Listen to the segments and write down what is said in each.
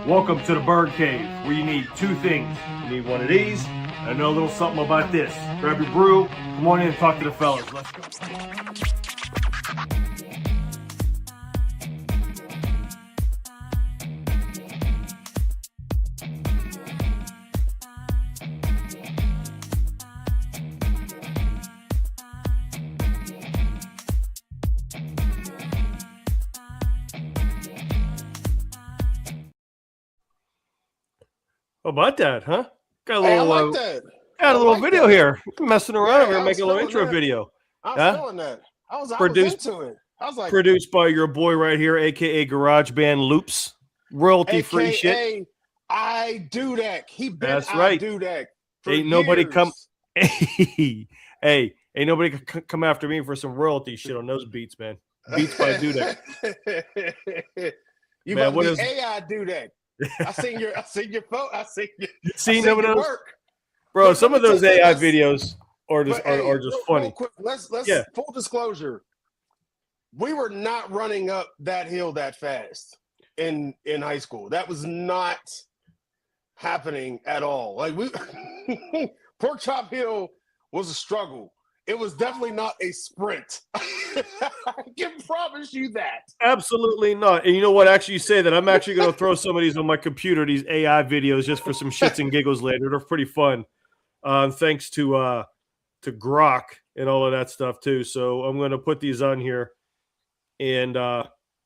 Welcome to the Bird Cave, where you need two things. You need one of these, and I know a little something about this. Grab your brew, come on in and talk to the fellas. Let's go. How about that, huh? Got a Hey, I little, like that. got a I little like video that. here. Messing around Yeah, here, I was making a little feeling intro that. video. I was Huh? feeling that. I was Produced, into it. I was like, produced by your boy right here, aka Garage Band Loops. Royalty-free shit. AKA, I do that. He been That's I right. do that for Ain't nobody come. years. Hey, ain't nobody come after me for some royalty shit on those beats, man. Beats by Dudek. You Man, must what be is? AI do that. I seen your photo. I seen Seen some of your those, work. bro? But Some let of me those tell you, AI videos are just but hey, are just real funny. quick, let's Yeah. full disclosure. We were not running up that hill that fast in high school. That was not happening at all. Like we Pork Chop Hill was a struggle. It was definitely not a sprint. I can promise you that. Absolutely not. And you know what? Actually, you say that. I'm actually going to throw some of these on my computer, these AI videos, just for some shits and giggles later. They're pretty fun. Thanks to Grok and all of that stuff too. So I'm going to put these on here, and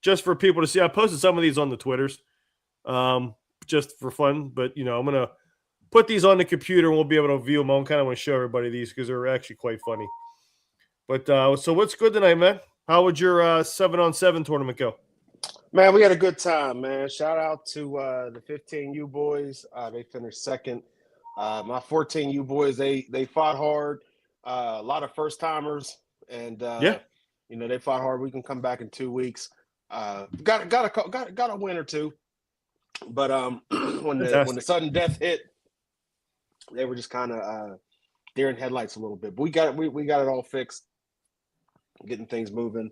just for people to see. I posted some of these on the Twitters, just for fun. But I'm going to put these on the computer, and we'll be able to view them. I kind of want to show everybody these because they're actually quite funny. But so what's good tonight, man? How would your 7-on-7 tournament go? Man, we had a good time, man. Shout out to the 15U boys. They finished second. My 14U boys, they fought hard. A lot of first timers, and they fought hard. We can come back in 2 weeks. Got a win or two, but when the sudden death hit, they were just kind of deer in headlights a little bit. But we got it all fixed, getting things moving.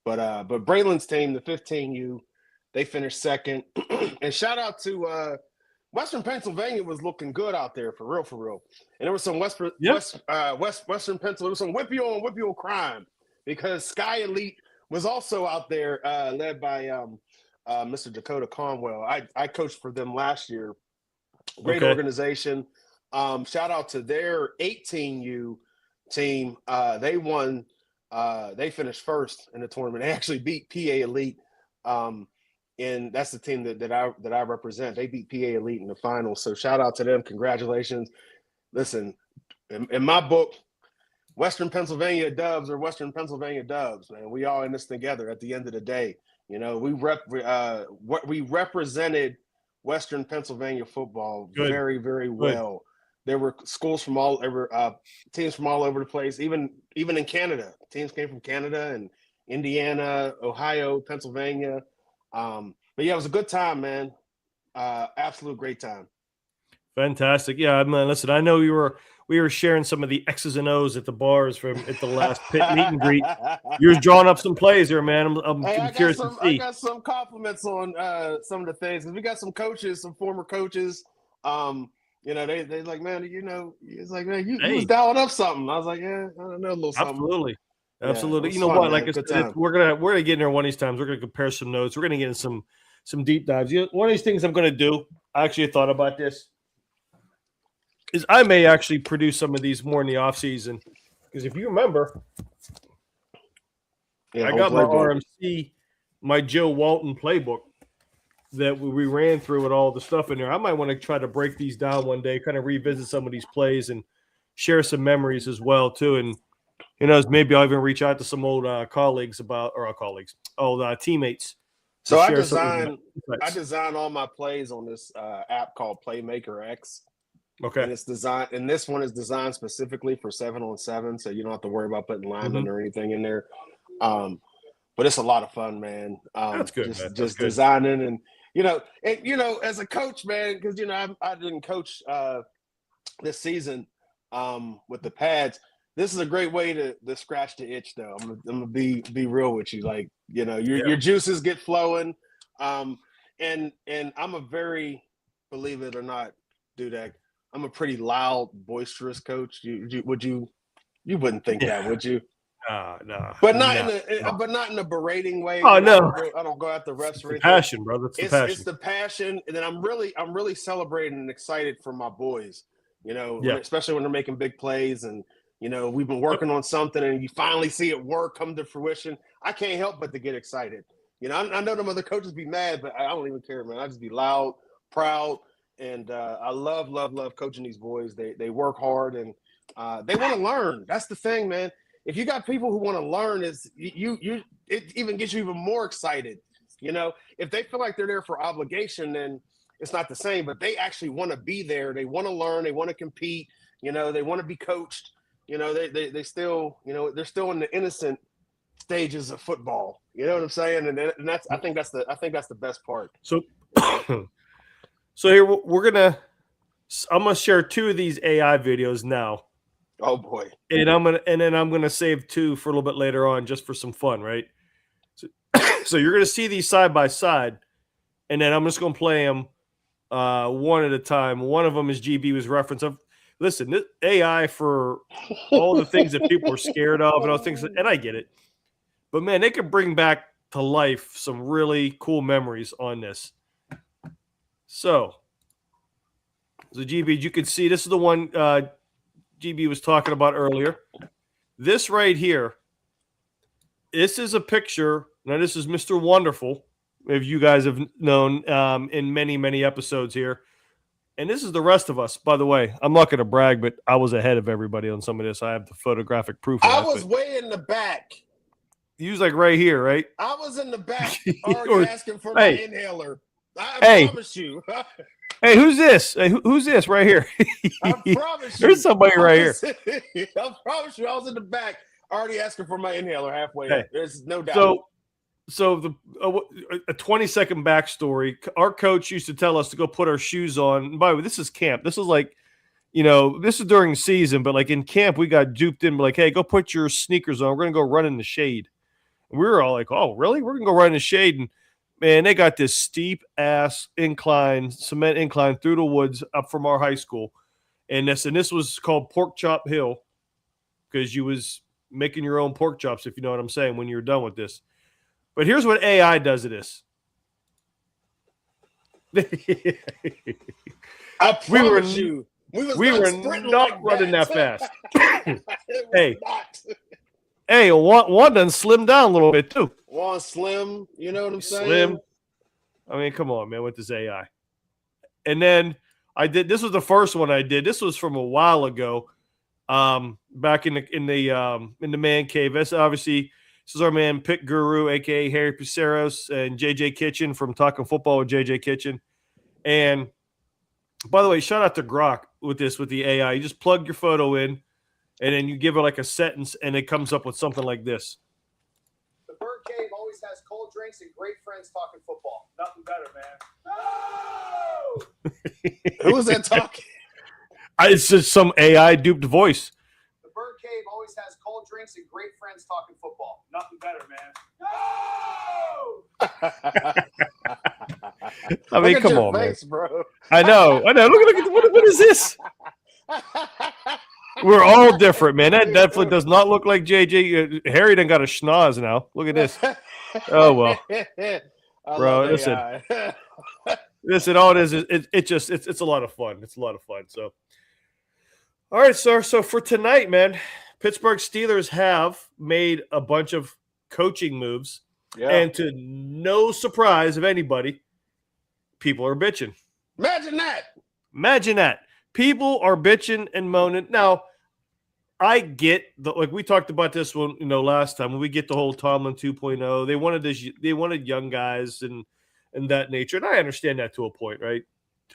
But Braylon's team, the 15U, they finished second. And shout out to Western Pennsylvania was looking good out there for real. And there was some Western Pennsylvania, there was some whippy on crime because Sky Elite was also out there, led by Mr. Dakota Conwell. I coached for them last year. Great organization. Shout out to their 18U team. They won. They finished first in the tournament. They actually beat PA Elite, and that's the team that I represent. They beat PA Elite in the finals. So shout out to them. Congratulations. Listen, in my book, Western Pennsylvania Dubs are Western Pennsylvania Dubs, man. We all in this together at the end of the day. We represented Western Pennsylvania football very, very well. There were schools from all over, teams from all over the place, even in Canada. Teams came from Canada and Indiana, Ohio, Pennsylvania. But yeah, it was a good time, man. Absolute great time. Fantastic. Yeah, man, listen, I know we were sharing some of the X's and O's at the bars at the last pit meet and greet. You're drawing up some plays here, man. I'm curious to see. I got some compliments on some of the things because we got some coaches, some former coaches. They like, man, it's like, man, you was dialing up something. I was like, yeah, I don't know, a little something. Absolutely. Yeah, you know fun, what? man. Like I said, we're gonna get in there one of these times. We're gonna compare some notes. We're gonna get in some deep dives. One of these things I'm gonna do. I actually thought about this. Is I may actually produce some of these more in the off season because if you remember, I got my RMC, my Joe Walton playbook that we ran through with all the stuff in there. I might want to try to break these down one day, kind of revisit some of these plays and share some memories as well too. And maybe I'll even reach out to some old colleagues old teammates. So I design all my plays on this app called Playmaker X. Okay. And this one is designed specifically for 7-on-7, so you don't have to worry about putting linemen or anything in there. But it's a lot of fun, man. That's good, man. Just designing and as a coach, man, because I didn't coach this season with the pads. This is a great way to scratch the itch, though. I'm gonna be real with you, like your juices get flowing. And I'm a very, believe it or not, Dudek, I'm a pretty loud, boisterous coach. You wouldn't think that, would you? No. But not in a berating way. Oh, no. I don't go at the refs or anything. Passion, brother. It's the passion, and then I'm really celebrating and excited for my boys. Especially when they're making big plays, and we've been working on something, and you finally see it work come to fruition. I can't help but to get excited. I know them other coaches be mad, but I don't even care, man. I just be loud, proud, and I love coaching these boys. They work hard, and they want to learn. That's the thing, man. If you got people who want to learn, it even gets you even more excited. If they feel like they're there for obligation, then it's not the same. But they actually want to be there. They want to learn. They want to compete. They want to be coached. They still, they're still in the innocent stages of football. You know what I'm saying? And that's I think that's the best part. So, so here I'm gonna share 2 of these AI videos now. Oh boy! And then I'm gonna save 2 for a little bit later on, just for some fun, right? So you're gonna see these side by side, and then I'm just gonna play them one at a time. One of them is GB was reference of. Listen, this AI for all the things that people are scared of and all things, and I get it, but man, they could bring back to life some really cool memories on this. So GB, you can see this is the one GB was talking about earlier. This right here, this is a picture. Now, this is Mr. Wonderful, if you guys have known in many, many episodes here. And this is the rest of us, by the way. I'm not going to brag, but I was ahead of everybody on some of this. I have the photographic proof of I was way in the back. You was like right here, right? I was in the back already asking for my inhaler. I promise you. Hey, who's this? Hey, who's this right here? I promise you. There's somebody right here. I promise you, I was in the back already asking for my inhaler halfway up. There's no doubt. So a 20-second backstory. Our coach used to tell us to go put our shoes on. And by the way, this is camp. This is like, this is during season, but like in camp, we got duped in. Like, hey, go put your sneakers on. We're gonna go run in the shade. And we were all like, oh, really? We're gonna go run in the shade. And man, they got this steep ass cement incline through the woods up from our high school. And this was called Pork Chop Hill, because you was making your own pork chops, if you know what I'm saying, when you're done with this. But here's what AI does to this. I promise you. We were not running that fast. Hey, one done slimmed down a little bit too. One slim, you know what I'm saying? Slim. I mean, come on, man, with this AI. And then this was the first one I did. This was from a while ago, back in the man cave. That's obviously. This is our man, Pick Guru, a.k.a. Harry Piceros, and JJ Kitchen from Talking Football with JJ Kitchen. And by the way, shout out to Grok with the AI. You just plug your photo in, and then you give it like a sentence, and it comes up with something like this. The Bird Cave always has cold drinks and great friends talking football. Nothing better, man. Who was that talking? It's just some AI duped voice. The Bird Cave always has cold drinks and great friends talking football. Nothing better, man. I mean, come on, face, man. Bro. I know. Look at what is this? We're all different, man. That definitely does not look like JJ. Harry done got a schnoz now. Look at this. Oh well, bro. Listen. All it is it's a lot of fun. It's a lot of fun. So, all right, sir. So for tonight, man, Pittsburgh Steelers have made a bunch of coaching moves, and to no surprise of anybody, people are bitching. Imagine that. People are bitching and moaning. Now, I get like we talked about this one, last time when we get the whole Tomlin 2.0. They wanted young guys and that nature, and I understand that to a point, right?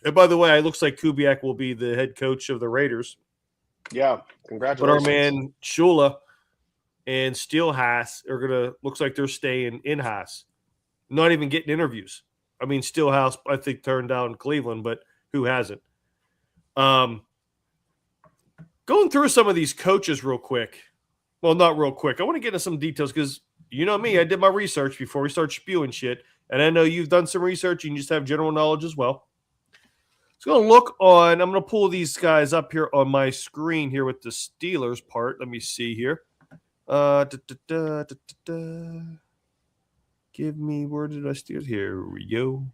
And by the way, it looks like Kubiak will be the head coach of the Raiders. Yeah, congratulations. But our man Shula and Steelhaas looks like they're staying in Haas, not even getting interviews. I mean, Steelhouse, I think, turned down Cleveland, but who hasn't? Going through some of these coaches real quick. Well, not real quick. I want to get into some details because you know me, I did my research before we start spewing shit, And I know you've done some research and you just have general knowledge as well. So I'm going to look on, I'm going to pull these guys up here on my screen here with the Steelers part. Let me see here. Give me, where did I steal? Here we go.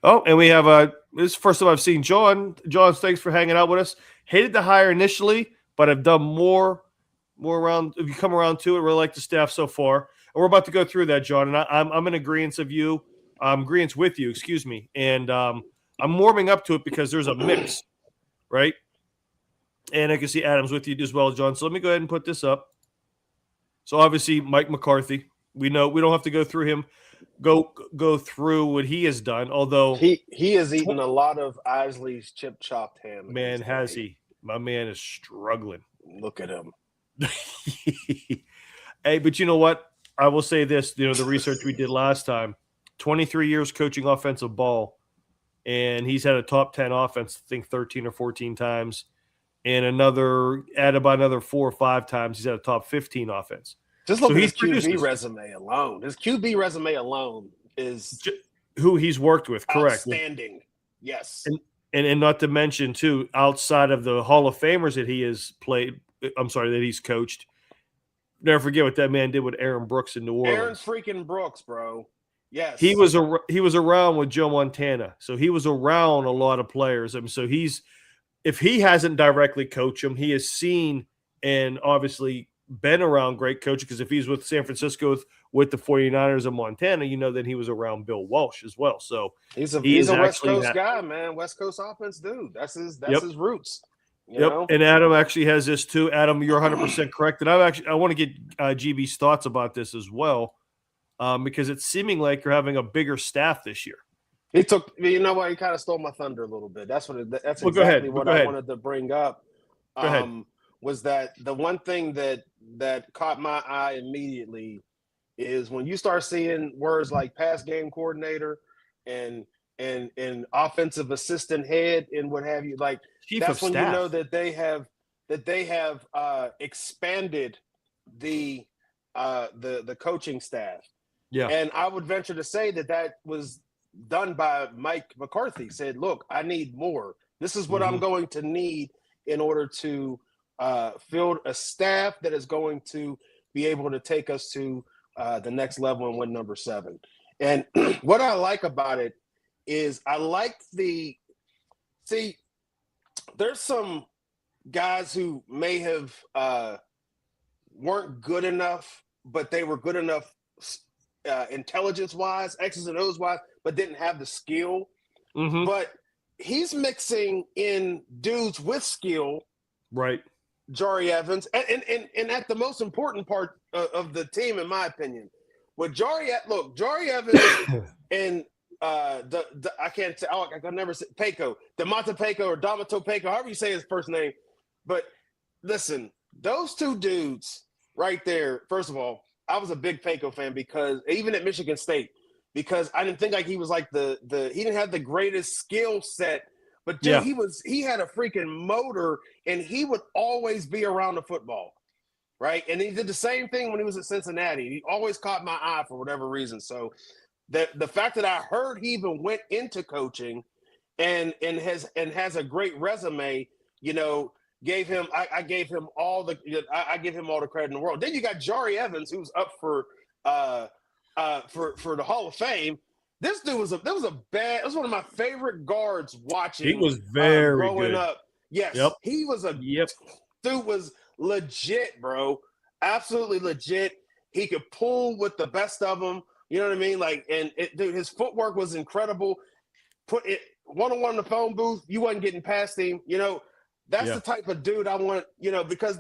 Oh, and we have this is the first time I've seen John. John, thanks for hanging out with us. Hated the hire initially, but I've done more around. If you come around to it, really like the staff so far. And we're about to go through that, John. And I'm in agreement of you. Agreement with you, excuse me. And I'm warming up to it because there's a mix, right? And I can see Adam's with you as well, John. So let me go ahead and put this up. So obviously, Mike McCarthy. We know we don't have to go through him. Go through what he has done. Although he has eaten a lot of Isley's chip chopped ham. Man, has he? My man is struggling. Look at him. Hey, but you know what? I will say this. You know, the research we did last time. 23 years coaching offensive ball, and he's had a top 10 offense, I think 13 or 14 times, and added by another 4 or 5 times, he's had a top 15 offense. Just look at his QB resume alone. His QB resume alone is who he's worked with, correct? Outstanding. Yes. And not to mention, too, outside of the Hall of Famers that he has played, that he's coached, never forget what that man did with Aaron Brooks in New Orleans. Aaron freaking Brooks, bro. Yes. He was around with Joe Montana. So he was around a lot of players. I mean, so if he hasn't directly coached him, he has seen and obviously been around great coaches, because if he's with San Francisco with the 49ers of Montana, you know that he was around Bill Walsh as well. So he's a West Coast guy, man. West Coast offense dude. That's his roots. You know? And Adam actually has this too. Adam, you're 100% correct. And I want to get GB's thoughts about this as well, because it's seeming like you're having a bigger staff this year. He kind of stole my thunder a little bit. That's exactly what I wanted to bring up. Go ahead. Was that the one thing that caught my eye immediately is when you start seeing words like pass game coordinator and offensive assistant head and what have you, like that's when you know that they have expanded the coaching staff. Yeah. And I would venture to say that was done by Mike McCarthy. Said, look, I need more. This is what I'm going to need in order to field a staff that is going to be able to take us to the next level and win number 7. And what I like about it is there's some guys who may have weren't good enough, but they were good enough intelligence-wise, X's and O's wise, but didn't have the skill. Mm-hmm. But he's mixing in dudes with skill, right? Jari Evans, and at the most important part of the team, in my opinion, with Jari Evans and I can't say, I can never say Peko, DeMonte Peko or Damato Peko, however you say his first name. But listen, those two dudes right there. First of all, I was a big Peko fan because even at Michigan State, because I didn't think like he was like he didn't have the greatest skill set. But dude, he had a freaking motor, and he would always be around the football, right? And he did the same thing when he was at Cincinnati. He always caught my eye for whatever reason. So the fact that I heard he even went into coaching and has a great resume, gave him I give him all the credit in the world. Then you got Jari Evans, who's up for the Hall of Fame. This dude was one of my favorite guards watching. He was very growing good. up. Yes, he was dude was legit, bro. Absolutely legit. He could pull with the best of them. You know what I mean? Like, dude, his footwork was incredible. Put it one-on-one in the phone booth, you wasn't getting past him. That's the type of dude I want. Because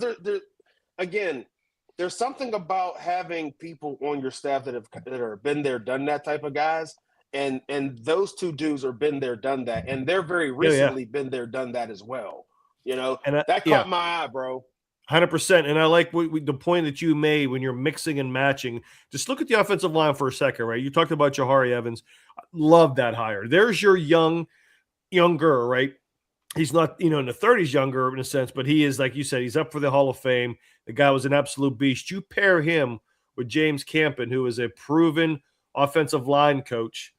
there's something about having people on your staff that are been there, done that type of guys. And those two dudes are been there, done that, and they're very recently been there, done that as well. And that caught my eye, bro. 100%. And I like the point that you made when you're mixing and matching. Just look at the offensive line for a second, right? You talked about Jahari Evans. Love that hire. There's your younger, right? He's not, in the 30s younger in a sense, but he is, like you said, he's up for the Hall of Fame. The guy was an absolute beast. You pair him with James Campen, who is a proven offensive line coach.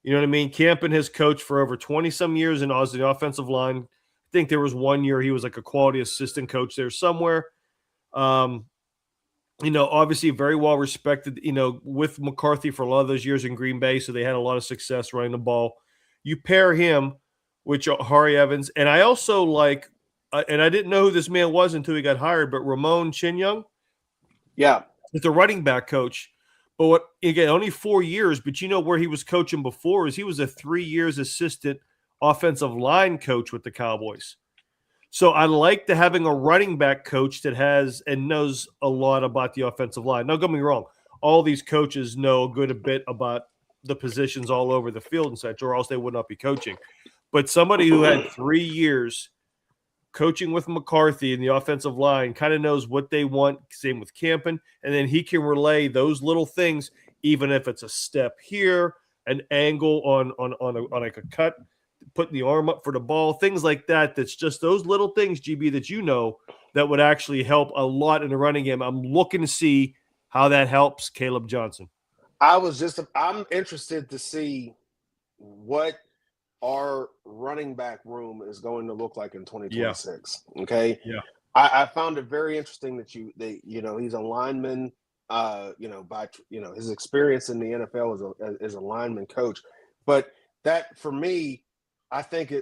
You know what I mean? Campen has coached for over 20-some years in the offensive line. I think there was 1 year he was like a quality assistant coach there somewhere. Obviously very well respected, with McCarthy for a lot of those years in Green Bay, so they had a lot of success running the ball. You pair him with Hari Evans, and I also like, and I didn't know who this man was until he got hired, but Ramon Chinyung. Yeah. He's the running back coach. But only 4 years, but where he was coaching before is he was a 3 years assistant offensive line coach with the Cowboys. So I like having a running back coach that has and knows a lot about the offensive line. Now, don't get me wrong. All these coaches know a bit about the positions all over the field and such, or else they would not be coaching. But somebody who had 3 years coaching with McCarthy in the offensive line kind of knows what they want. Same with Campen. And then he can relay those little things, even if it's a step here, an angle on like a cut, putting the arm up for the ball, things like that. That's just those little things, GB, that that would actually help a lot in the running game. I'm looking to see how that helps Caleb Johnson. I'm interested to see what our running back room is going to look like in 2026. Yeah. Okay. Yeah. I found it very interesting that he's a lineman, by his experience in the NFL as a lineman coach. But that, for me, I think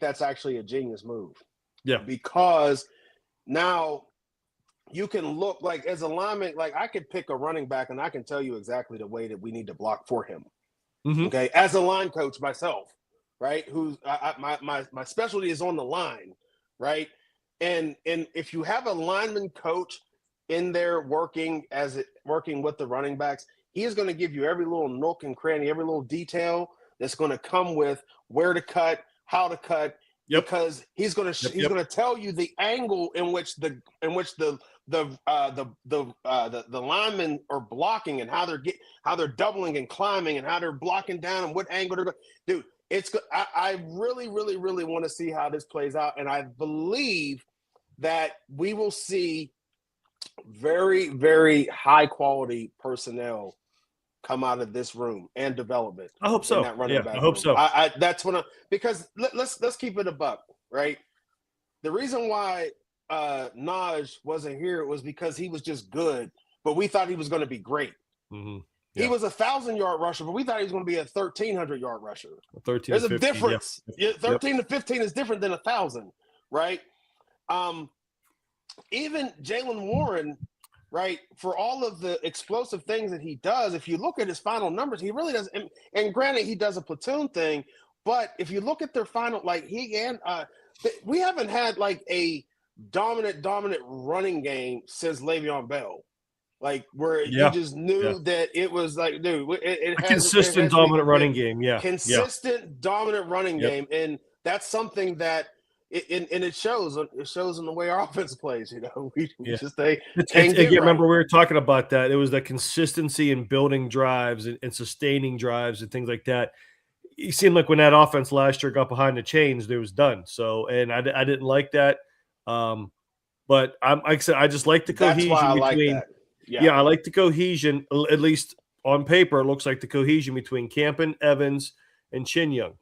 that's actually a genius move. Yeah. Because now you can look like, as a lineman, like I could pick a running back and I can tell you exactly the way that we need to block for him. Mm-hmm. Okay. As a line coach myself, right? My specialty is on the line, right? And if you have a lineman coach in there working with the running backs, he is going to give you every little nook and cranny, every little detail that's going to come with where to cut, how to cut, because he's going to tell you the angle in which the linemen are blocking and how they're doubling and climbing and how they're blocking down and what angle they're going. Dude, I really, really, really want to see how this plays out, and I believe that we will see very, very high quality personnel come out of this room and development. I hope so. I hope so. That's because let's keep it a buck, right? The reason why Naj wasn't here was because he was just good, but we thought he was going to be great. Mm-hmm. Yeah. He was a 1,000-yard rusher, but we thought he was going to be a 1,300-yard rusher. 13 There's to 15, a difference. Yep. 13 to 15 is different than 1,000, right? Even Jaylen Warren, right, for all of the explosive things that he does, if you look at his final numbers, he really does. And granted, he does a platoon thing, but if you look at their final, like we haven't had like a dominant running game since Le'Veon Bell. Like where you just knew that it was like, dude, it has consistent dominant running game. Yeah. Consistent dominant running game. And that's something that it shows in the way our offense plays, Remember we were talking about that. It was the consistency in building drives and sustaining drives and things like that. It seemed like when that offense last year got behind the chains, it was done. So, and I didn't like that. But like I said, I just like the cohesion between. I like the cohesion, at least on paper. It looks like the cohesion between Campen, Evans, and Chinyung.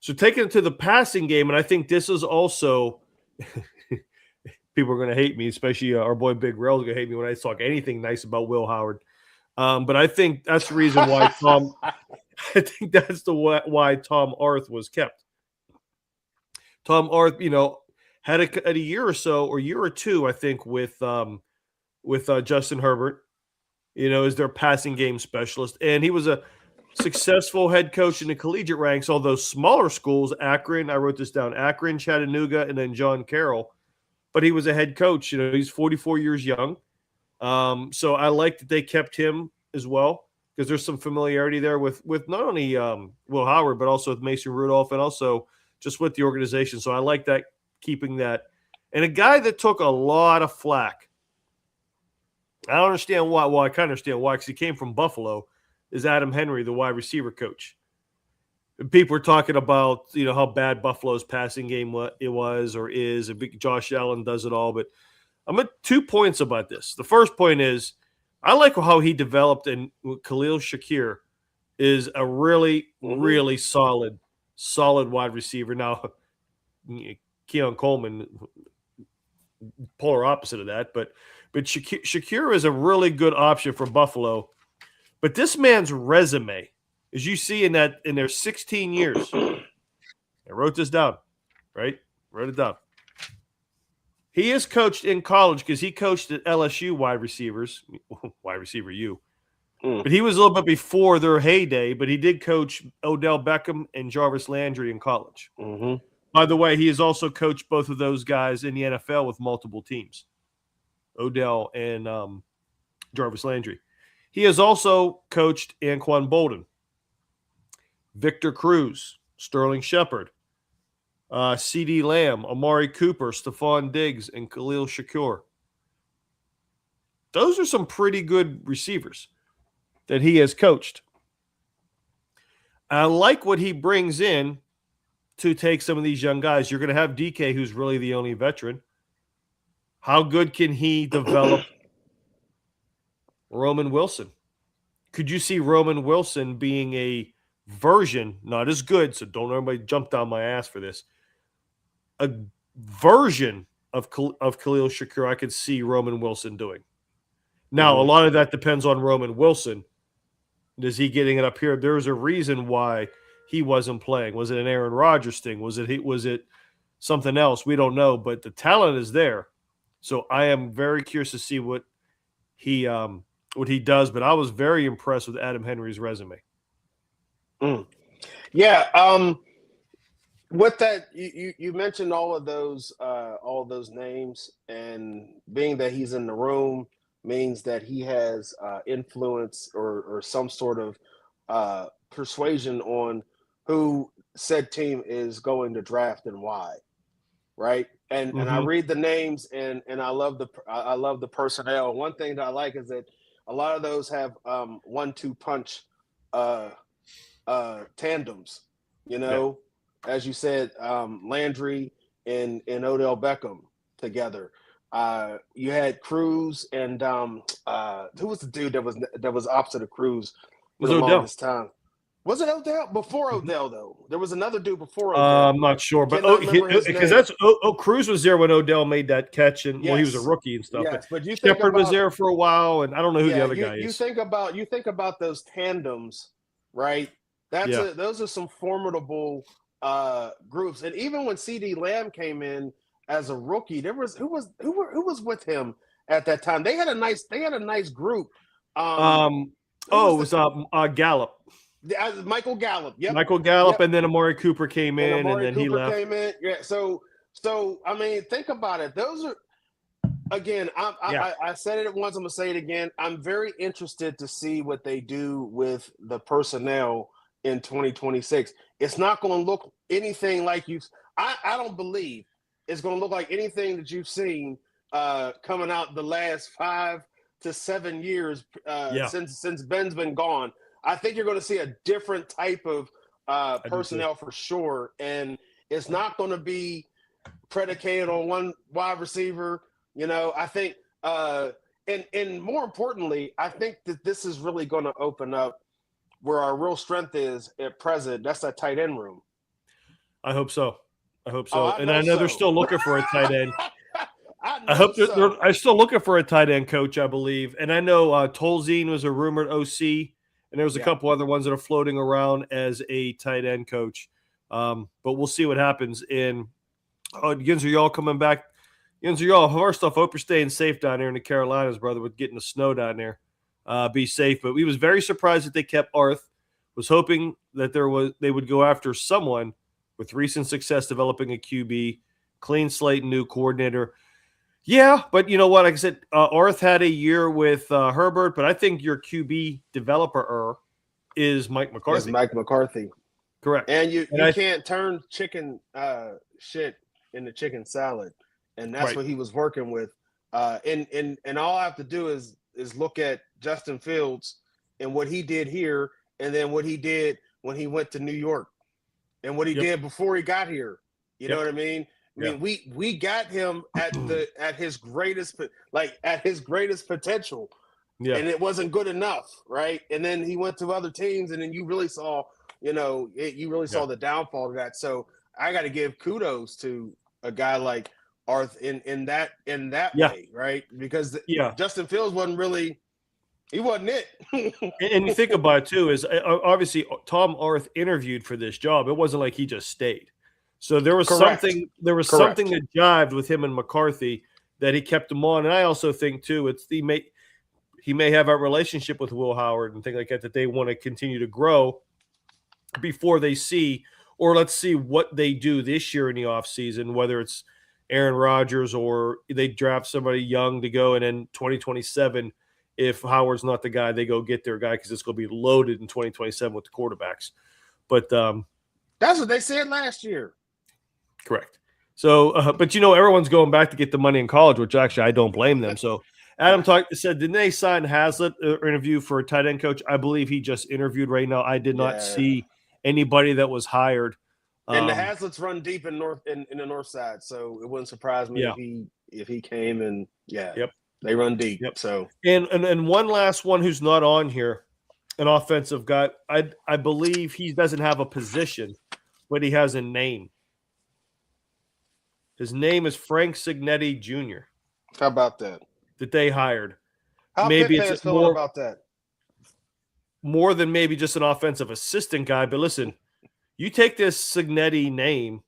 So taking it to the passing game, and I think this is also people are going to hate me, especially our boy Big Rail's going to hate me when I talk anything nice about Will Howard. But I think that's the reason why Tom. I think that's why Tom Arth was kept. Tom Arth, had a year or so, or year or two, I think, with Justin Herbert, as their passing game specialist. And he was a successful head coach in the collegiate ranks, although smaller schools, Akron, I wrote this down, Akron, Chattanooga, and then John Carroll. But he was a head coach. He's 44 years young. So I like that they kept him as well, because there's some familiarity there with not only Will Howard, but also with Mason Rudolph and also just with the organization. So I like that, keeping that. And a guy that took a lot of flack, I don't understand why. Well, I kind of understand why, because he came from Buffalo, is Adam Henry, the wide receiver coach. And people were talking about, how bad Buffalo's passing game it was or is. And Josh Allen does it all. But I'm at 2 points about this. The first point is I like how he developed, and Khalil Shakir is a really, really solid wide receiver. Now, Keon Coleman, polar opposite of that, but Shakir is a really good option for Buffalo. But this man's resume, as you see in their 16 years, I wrote this down, right? Wrote it down. He is coached in college because he coached at LSU wide receivers, wide receiver U. But he was a little bit before their heyday, but he did coach Odell Beckham and Jarvis Landry in college. Mm-hmm. By the way, he has also coached both of those guys in the NFL with multiple teams, Odell and Jarvis Landry. He has also coached Anquan Bolden, Victor Cruz, Sterling Shepard, CeeDee Lamb, Amari Cooper, Stephon Diggs, and Khalil Shakir. Those are some pretty good receivers that he has coached. I like what he brings in to take some of these young guys. You're going to have DK, who's really the only veteran. How good can he develop Roman Wilson? Could you see Roman Wilson being a version, not as good, so don't everybody jump down my ass for this, a version of Khalil Shakir I could see Roman Wilson doing. Now, a lot of that depends on Roman Wilson. Is he getting it up here? There's a reason why he wasn't playing. Was it an Aaron Rodgers thing? Was it something else? We don't know, but the talent is there. So I am very curious to see what he does. But I was very impressed with Adam Henry's resume. Yeah. With that, you mentioned all of those names, and being that he's in the room means that he has influence or some sort of persuasion on who said team is going to draft and why, right? And I read the names and I love the personnel. One thing that I like is that a lot of those have 1-2 punch tandems. As you said, Landry and Odell Beckham together. You had Cruz and who was the dude that was opposite of Cruz for the longest time? Was it Odell? Before Odell, though. There was another dude before Odell. I'm not sure, but because Cruz was there when Odell made that catch, and he was a rookie and stuff. Yes, but Shepard was there for a while, and I don't know who the other guy is. You think about those tandems, right? Those are some formidable groups. And even when CeeDee Lamb came in as a rookie, there was who was with him at that time. They had a nice group. It was Gallup. Michael Gallup. Yep. Michael Gallup, yep. And then Amari Cooper came in, and then he left. Yeah. So I mean, think about it. Those are, again, I said it once. I'm gonna say it again. I'm very interested to see what they do with the personnel in 2026. It's not going to look anything like I don't believe it's going to look like anything that you've seen coming out the last 5 to 7 years since Ben's been gone. I think you're going to see a different type of personnel for sure, and it's not going to be predicated on one wide receiver. I think, and more importantly, I think that this is really going to open up where our real strength is at present. That's that tight end room. I hope so. I know they're still looking for a tight end. They're still looking for a tight end coach, I believe. And I know Tolzien was a rumored OC. And there was a couple other ones that are floating around as a tight end coach. But we'll see what happens. And Ginzer, y'all coming back. Ginzer, y'all, first off, hope you're staying safe down there in the Carolinas, brother, with getting the snow down there. Be safe. But we was very surprised that they kept Arth. Was hoping that they would go after someone with recent success developing a QB, clean slate, new coordinator. Yeah, but you know what? Like I said, Arth had a year with Herbert, but I think your QB developer is Mike McCarthy. It's Mike McCarthy. Correct. And you can't turn chicken shit into chicken salad. And that's what he was working with. And all I have to do is look at Justin Fields and what he did here, and then what he did when he went to New York, and what he did before he got here. You know what I mean? I mean, we got him at his greatest potential, Yeah. And it wasn't good enough, right? And then he went to other teams, and then you really saw, saw the downfall of that. So I got to give kudos to a guy like Arth in that way, right? Because Justin Fields wasn't it. And you think about it too, is obviously Tom Arth interviewed for this job. It wasn't like he just stayed. So there was something that jived with him and McCarthy that he kept him on. And I also think too, he may have a relationship with Will Howard and things like that they want to continue to grow before they see, or let's see what they do this year in the offseason, whether it's Aaron Rodgers or they draft somebody young to go, and then 2027, if Howard's not the guy, they go get their guy because it's going to be loaded in 2027 with the quarterbacks. But that's what they said last year. Correct. So, but everyone's going back to get the money in college, which actually I don't blame them. So Adam said, didn't they sign Haslett interview for a tight end coach? I believe he just interviewed right now. I did not see anybody that was hired. And the Haslett's run deep in the north side, so it wouldn't surprise me if he came and they run deep. Yep. So and one last one who's not on here, an offensive guy. I believe he doesn't have a position, but he has a name. His name is Frank Signetti Jr. How about that? That they hired. How maybe it's more about that. More than maybe just an offensive assistant guy. But listen, you take this Signetti name,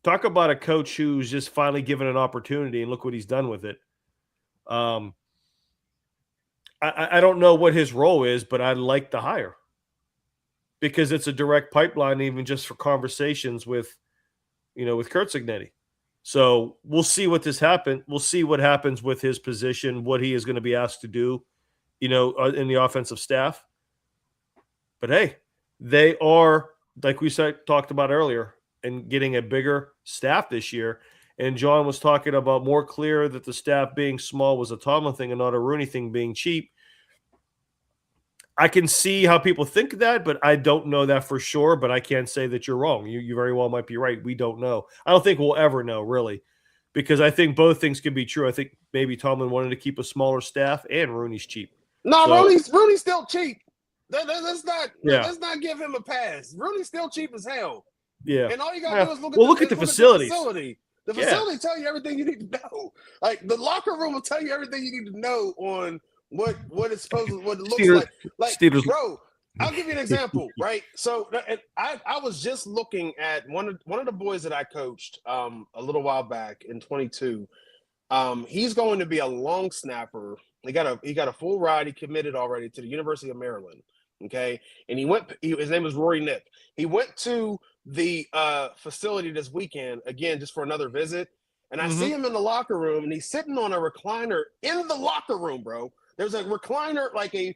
talk about a coach who's just finally given an opportunity, and look what he's done with it. I don't know what his role is, but I like the hire because it's a direct pipeline, even just for conversations with Kurt Signetti. So we'll see what happens. We'll see what happens with his position, what he is going to be asked to do, in the offensive staff. But hey, they are, like we talked about earlier, and getting a bigger staff this year. And John was talking about more clear that the staff being small was a Tomlin thing and not a Rooney thing being cheap. I can see how people think that, but I don't know that for sure. But I can't say that you're wrong. You very well might be right. We don't know. I don't think we'll ever know, really, because I think both things can be true. I think maybe Tomlin wanted to keep a smaller staff, and Rooney's cheap. No, Rooney's still cheap. Let's not give him a pass. Rooney's still cheap as hell. Yeah, and all you gotta do is look at the facilities. The facility tell you everything you need to know. Like the locker room will tell you everything you need to know on what it's supposed to, what it looks like. Like, bro, I'll give you an example, right? So, and I was just looking at one of the boys that I coached a little while back in 22. He's going to be a long snapper. He got a full ride. He committed already to the University of Maryland. Okay, and his name was Rory Nip. He went to the facility this weekend again just for another visit, and I see him in the locker room, and he's sitting on a recliner in the locker room, bro. There's a recliner, like a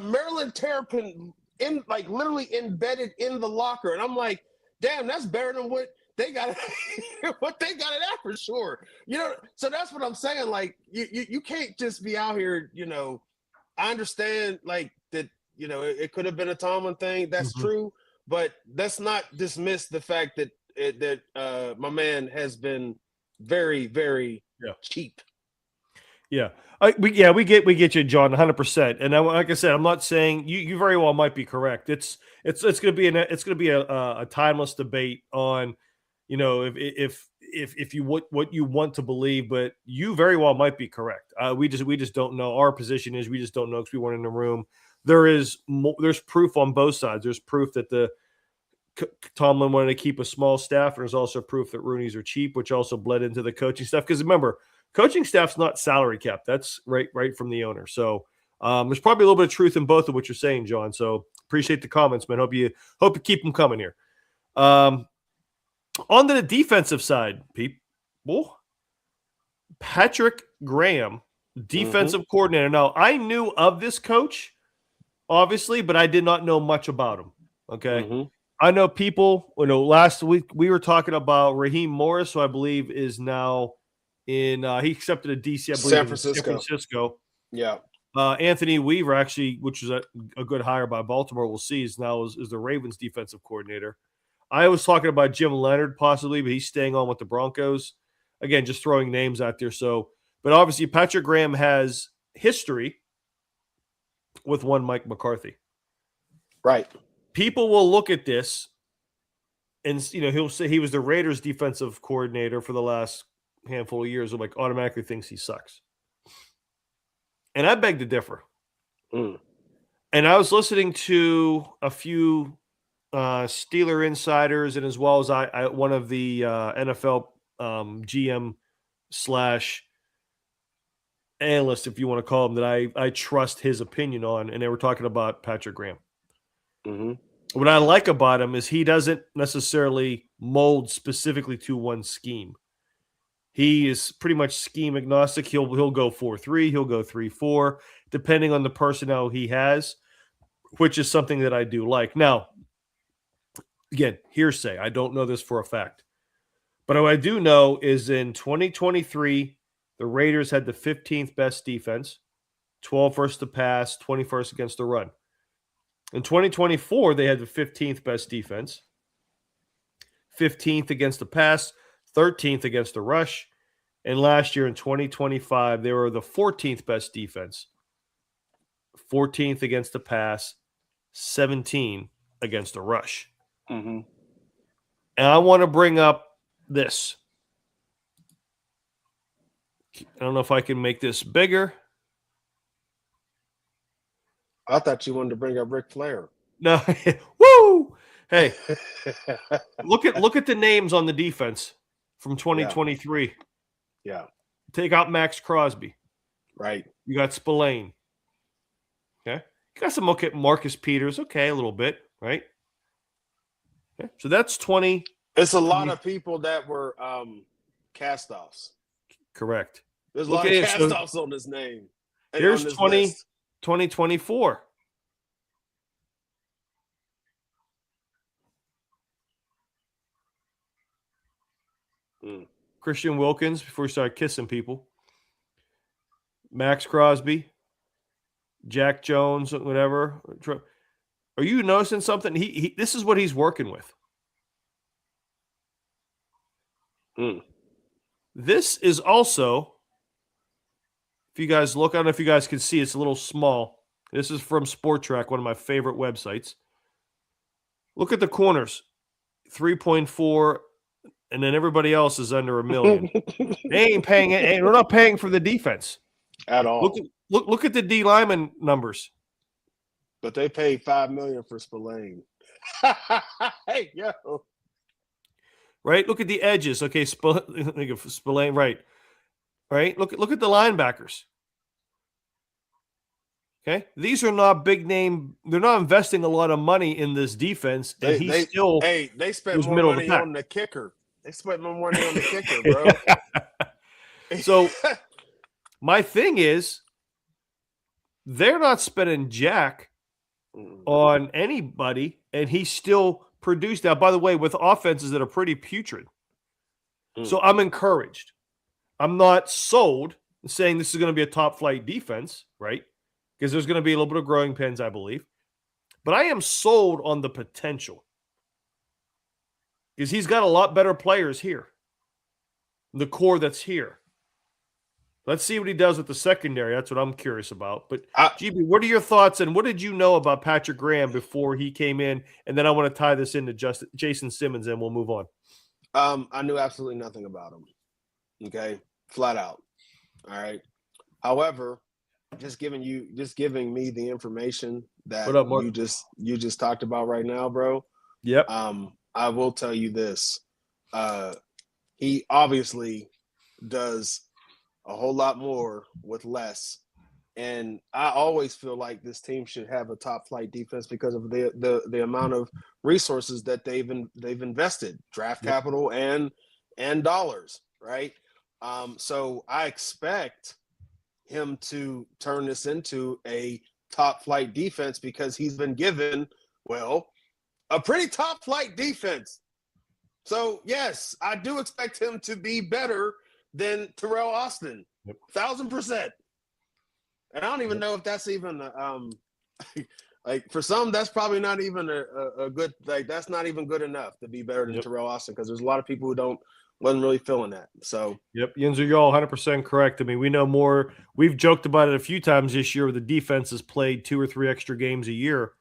Maryland Terrapin, literally embedded in the locker, and I'm like, damn, that's better than what they got. What they got it at for sure. So that's what I'm saying. Like you can't just be out here. I understand like that. It could have been a Tomlin thing. That's true. But let's not dismiss the fact that my man has been very, very cheap. Yeah, we get you, John, 100%. And like I said, I'm not saying you very well might be correct. It's going to be a timeless debate on, if you what you want to believe, but you very well might be correct. We just don't know. Our position is we just don't know because we weren't in the room. There's proof on both sides. There's proof that the Tomlin wanted to keep a small staff, and there's also proof that Rooney's are cheap, which also bled into the coaching staff. Because remember, coaching staff's not salary cap. That's right from the owner. So there's probably a little bit of truth in both of what you're saying, John. So appreciate the comments, man. Hope you keep them coming here. On to the defensive side, people. Patrick Graham, defensive coordinator. Now, I knew of this coach, obviously, but I did not know much about him. Okay. I know people, last week we were talking about Raheem Morris, who I believe is now he accepted a DC, I believe, San Francisco. Yeah. Anthony Weaver, actually, which was a good hire by Baltimore, we'll see, is the Ravens defensive coordinator. I was talking about Jim Leonard possibly, but he's staying on with the Broncos. Again, just throwing names out there. So, but obviously Patrick Graham has history with one Mike McCarthy. Right. People will look at this and, he'll say he was the Raiders defensive coordinator for the last handful of years, and like automatically thinks he sucks. And I beg to differ. Mm. And I was listening to a few Steeler insiders, and as well as one of the NFL GM / analyst, if you want to call him, that I trust his opinion on, and they were talking about Patrick Graham. Mm-hmm. What I like about him is he doesn't necessarily mold specifically to one scheme. He is pretty much scheme agnostic. He'll go 4-3, he'll go 3-4, depending on the personnel he has, which is something that I do like. Now, again, hearsay. I don't know this for a fact. But what I do know is in 2023, the Raiders had the 15th best defense, 12th versus the pass, 21st against the run. In 2024, they had the 15th best defense, 15th against the pass, 13th against the rush. And last year in 2025, they were the 14th best defense, 14th against the pass, 17 against the rush. Mm-hmm. And I want to bring up this. I don't know if I can make this bigger. I thought you wanted to bring up Ric Flair. No. Woo! Hey, look at the names on the defense from 2023. Yeah. Take out Max Crosby. Right. You got Spillane. Okay. You got some Marcus Peters. Okay, a little bit, right? Okay. So that's 20. It's a lot of people that were cast-offs. Correct. There's a lot of cast-offs on this name. Here's 2024. Christian Wilkins, before he started kissing people. Max Crosby. Jack Jones, whatever. Are you noticing something? He this is what he's working with. This is also, if you guys look, I don't know if you guys can see, it's a little small. This is from Sport Track, one of my favorite websites. Look at the corners, 3.4, and then everybody else is under $1 million. They ain't paying it. We're not paying for the defense at all. Look at the D lineman numbers. But they paid $5 million for Spillane. Hey, yo. Right? Look at the edges. Okay, Spillane, right. Right? Look at the linebackers. Okay? These are not big name. They're not investing a lot of money in this defense. And they spent more money on the kicker. They spent more money on the kicker, bro. So my thing is, they're not spending jack on anybody, and he still produced that, by the way, with offenses that are pretty putrid. So I'm encouraged. I'm not sold saying this is going to be a top flight defense, right? Because there's going to be a little bit of growing pains, I believe. But I am sold on the potential. Because he's got a lot better players here. The core that's here. Let's see what he does with the secondary. That's what I'm curious about. But, GB, what are your thoughts, and what did you know about Patrick Graham before he came in? And then I want to tie this into Jason Simmons, and we'll move on. I knew absolutely nothing about him. Okay? Flat out. All right? However, just giving me the information that you just talked about right now, bro. Yep. I will tell you this. He obviously does a whole lot more with less. And I always feel like this team should have a top flight defense because of the amount of resources that they've invested, draft capital and dollars, right? So I expect him to turn this into a top flight defense because he's been given, a pretty top flight defense. So yes, I do expect him to be better than Terrell Austin, 1,000%. And I don't even know if that's even Like for some, that's probably not even a good, like that's not even good enough to be better than Terrell Austin, because there's a lot of people who wasn't really feeling that. So yep, Yinzer, you're all 100% correct. I mean, we know more. We've joked about it a few times this year where the defense has played 2 or 3 extra games a year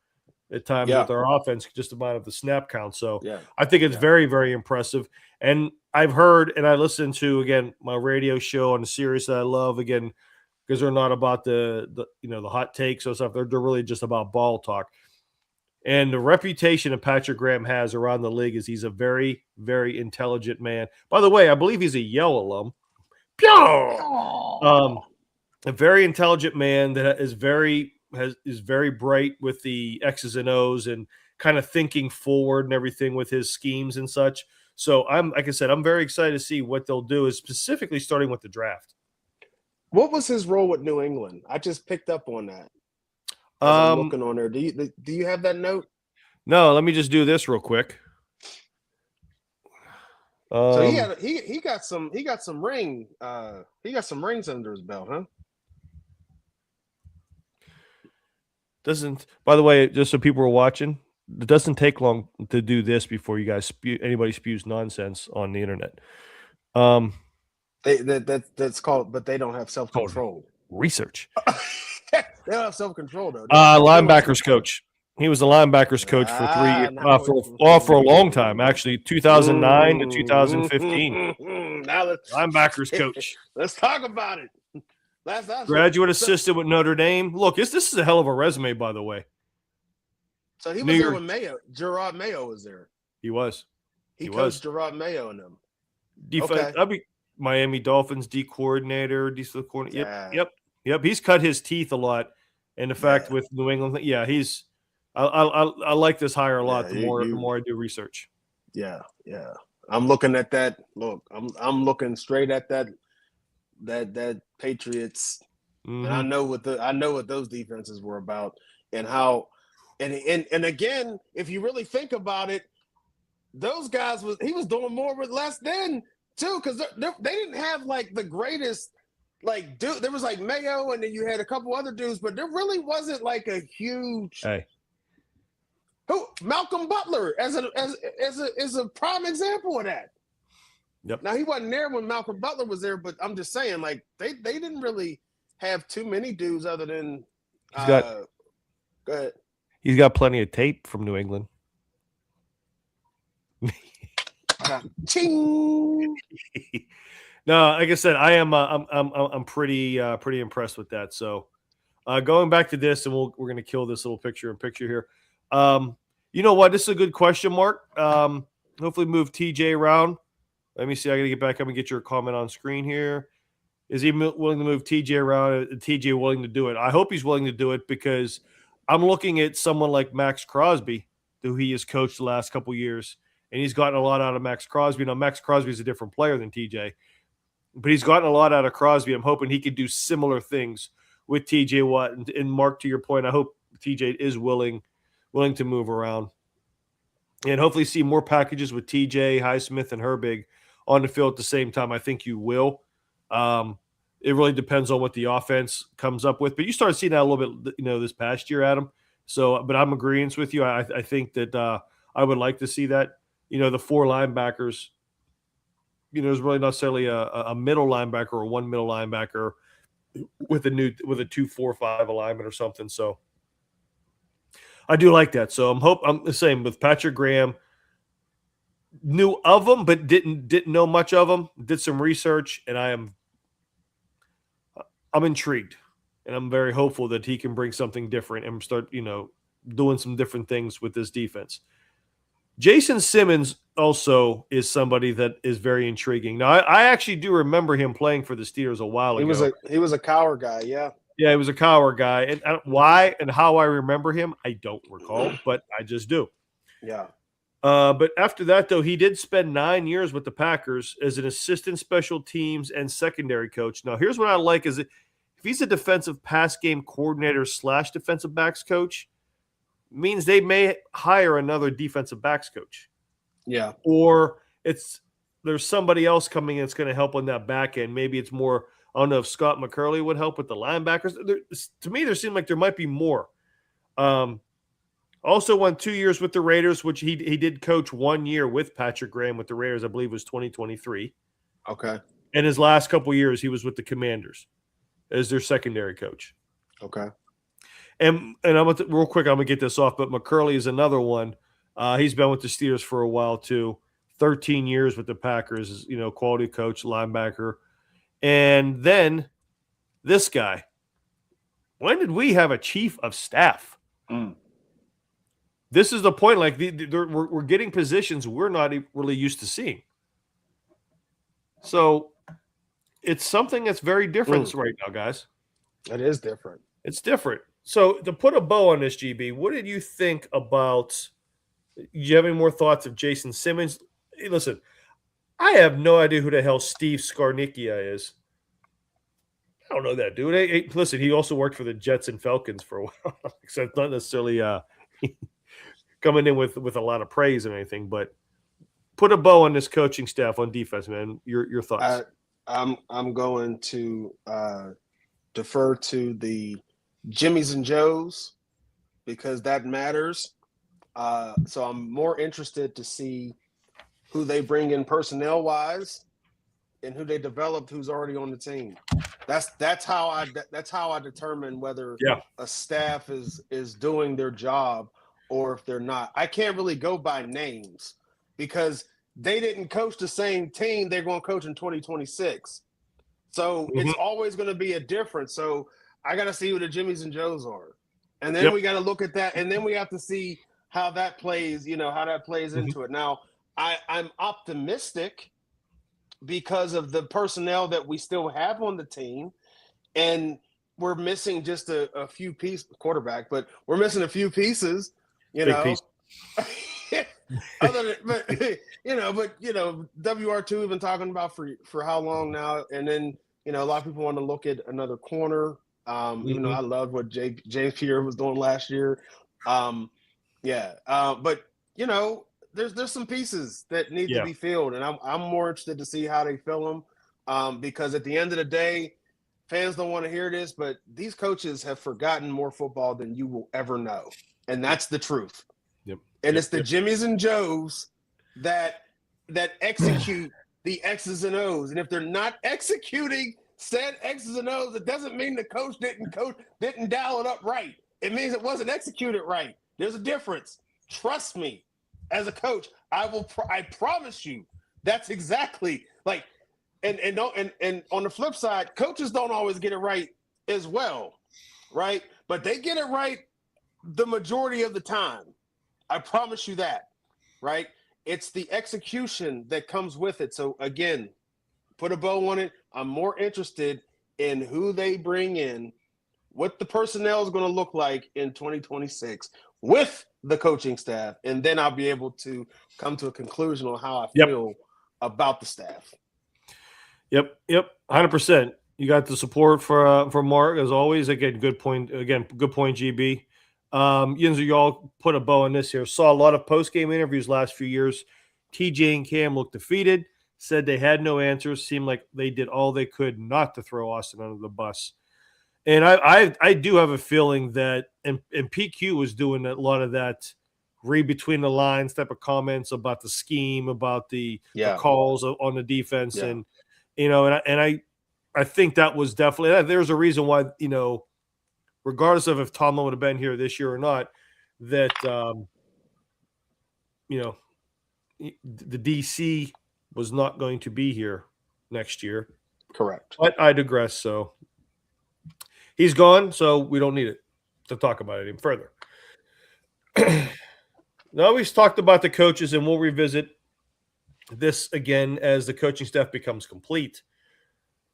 at times with our offense, just about of the snap count. So I think it's very, very impressive. And I've heard, and I listened to, again, my radio show on the series that I love, again, because they're not about the hot takes or stuff. They're really just about ball talk. And the reputation that Patrick Graham has around the league is he's a very, very intelligent man. By the way, I believe he's a Yale alum. A very intelligent man that is very bright with the X's and O's and kind of thinking forward and everything with his schemes and such. So like I said, I'm very excited to see what they'll do, is specifically starting with the draft. What was his role with New England? I just picked up on that. I'm looking on there. Do you have that note? No, let me just do this real quick. So he got some rings under his belt, huh? Doesn't, by the way, just so people are watching, it doesn't take long to do this before you guys anybody spews nonsense on the internet. That's called, but they don't have self-control. Research. They don't have self-control though. Linebackers coach. He was the linebackers coach for 3 years, for a long time, actually, 2009 to 2015. Linebackers coach. Let's talk about it. Graduate assistant with Notre Dame. Look, this is a hell of a resume, by the way. So he was there when Gerard Mayo was there. He was. He coached Gerard Mayo and them. That'd be Miami Dolphins D coordinator, defensive coordinator. Yep. He's cut his teeth a lot. And the fact with New England, he's. I like this hire a lot. The more I do research. Yeah. I'm looking at that. Look, I'm looking straight at that Patriots. Mm-hmm. And I know what those defenses were about, and how, and again, if you really think about it, those guys he was doing more with less then too, because they didn't have like the greatest dude. There was like Mayo, and then you had a couple other dudes, but there really wasn't like a huge. Malcolm Butler is a prime example of that. Yep. Now he wasn't there when Malcolm Butler was there, but I'm just saying, like they didn't really have too many dudes other than. Go ahead. He's got plenty of tape from New England. Ching. No, like I said, I'm pretty impressed with that. So, going back to this, and we're gonna kill this little picture here. You know what? This is a good question, Mark. Hopefully, move TJ around. Let me see. I got to get back up and get your comment on screen here. Is he willing to move TJ around? TJ willing to do it? I hope he's willing to do it, because I'm looking at someone like Max Crosby, who he has coached the last couple years, and he's gotten a lot out of Max Crosby. Now, Max Crosby is a different player than TJ, but he's gotten a lot out of Crosby. I'm hoping he could do similar things with TJ Watt. And Mark, to your point, I hope TJ is willing to move around, and hopefully see more packages with TJ, Highsmith, and Herbig on the field at the same time. I think you will. It really depends on what the offense comes up with, but you started seeing that a little bit, this past year, Adam. So, but I'm agreeing with you. I think that I would like to see that. The 4 linebackers. There's really not necessarily a middle linebacker or one middle linebacker with a 2-4-5 alignment or something. So I do like that. So I'm the same with Patrick Graham. Knew of him, but didn't know much of him. Did some research, and I'm intrigued, and I'm very hopeful that he can bring something different and start, doing some different things with this defense. Jason Simmons also is somebody that is very intriguing. Now, I actually do remember him playing for the Steelers a while ago. He was a Cowher guy, yeah. Yeah, he was a Cowher guy, and why and how I remember him, I don't recall, but I just do. Yeah. But after that, though, he did spend 9 years with the Packers as an assistant special teams and secondary coach. Now, here's what I like is if he's a defensive pass game coordinator / defensive backs coach, means they may hire another defensive backs coach. Yeah. Or there's somebody else coming in that's going to help on that back end. Maybe it's more, I don't know if Scott McCurley would help with the linebackers. To me, there seemed like there might be more. Also won 2 years with the Raiders, which he did coach 1 year with Patrick Graham with the Raiders, I believe was 2023. Okay. And his last couple years, he was with the Commanders as their secondary coach. Okay. And real quick, I'm gonna get this off, but McCurley is another one. He's been with the Steelers for a while too. 13 years with the Packers, quality coach, linebacker. And then this guy. When did we have a chief of staff? This is the point. Like we're getting positions we're not really used to seeing. So it's something that's very different right now, guys. It is different. It's different. So to put a bow on this, GB, what did you think about? Do you have any more thoughts of Jason Simmons? Hey, listen, I have no idea who the hell Steve Scarnicchia is. I don't know that dude. Hey, listen, he also worked for the Jets and Falcons for a while, so it's not necessarily coming in with a lot of praise and anything. But put a bow on this coaching staff on defense, man. Your thoughts? I'm going to defer to the Jimmys and Joes because that matters. So I'm more interested to see who they bring in personnel wise and who they developed who's already on the team. That's how I determine whether a staff is doing their job or if they're not. I can't really go by names because they didn't coach the same team they're going to coach in 2026. So it's always going to be a difference. So I got to see who the Jimmys and Joes are. And then we got to look at that. And then we have to see how that plays, into it. Now, I'm optimistic because of the personnel that we still have on the team. And we're missing just a few pieces, quarterback, but we're missing a few pieces, Piece. Other than, WR2 we've been talking about for how long now? And then, a lot of people want to look at another corner. Even though I loved what James Pierre was doing last year. But there's some pieces that need to be filled, and I'm more interested to see how they fill them. Because at the end of the day, fans don't want to hear this, but these coaches have forgotten more football than you will ever know, and that's the truth. And it's the Jimmys and Joes that execute the X's and O's, and if they're not executing said X's and O's, it doesn't mean the coach didn't dial it up right. It means it wasn't executed right. There's a difference. Trust me, as a coach, I promise you, that's exactly like. And on the flip side, coaches don't always get it right as well, right? But they get it right the majority of the time. I promise you that, right? It's the execution that comes with it. So again, put a bow on it. I'm more interested in who they bring in, what the personnel is going to look like in 2026 with the coaching staff, and then I'll be able to come to a conclusion on how I feel about the staff. Yep, 100%. You got the support for Mark as always. Again, good point, GB. Yinzer, y'all put a bow on this here. Saw a lot of post-game interviews last few years. TJ and Cam looked defeated, said they had no answers, seemed like they did all they could not to throw Austin under the bus. And I do have a feeling that, and PQ was doing a lot of that read between the lines type of comments about the scheme, about the calls on the defense. And, I think that was definitely, there's a reason why, regardless of if Tomlin would have been here this year or not, that, the DC was not going to be here next year. Correct. But I digress. So he's gone, so we don't need it to talk about it even further. Now we've talked about the coaches, and we'll revisit this again as the coaching staff becomes complete.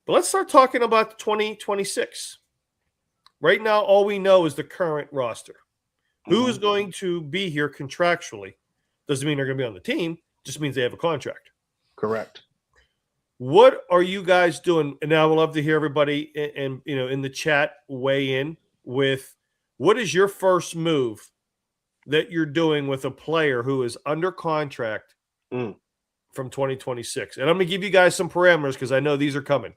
But let's start talking about 2026. Right now, all we know is the current roster. Who is going to be here contractually? Doesn't mean they're going to be on the team. Just means they have a contract. Correct. What are you guys doing? And now I would love to hear everybody and in the chat weigh in with what is your first move that you're doing with a player who is under contract from 2026? And I'm going to give you guys some parameters because I know these are coming.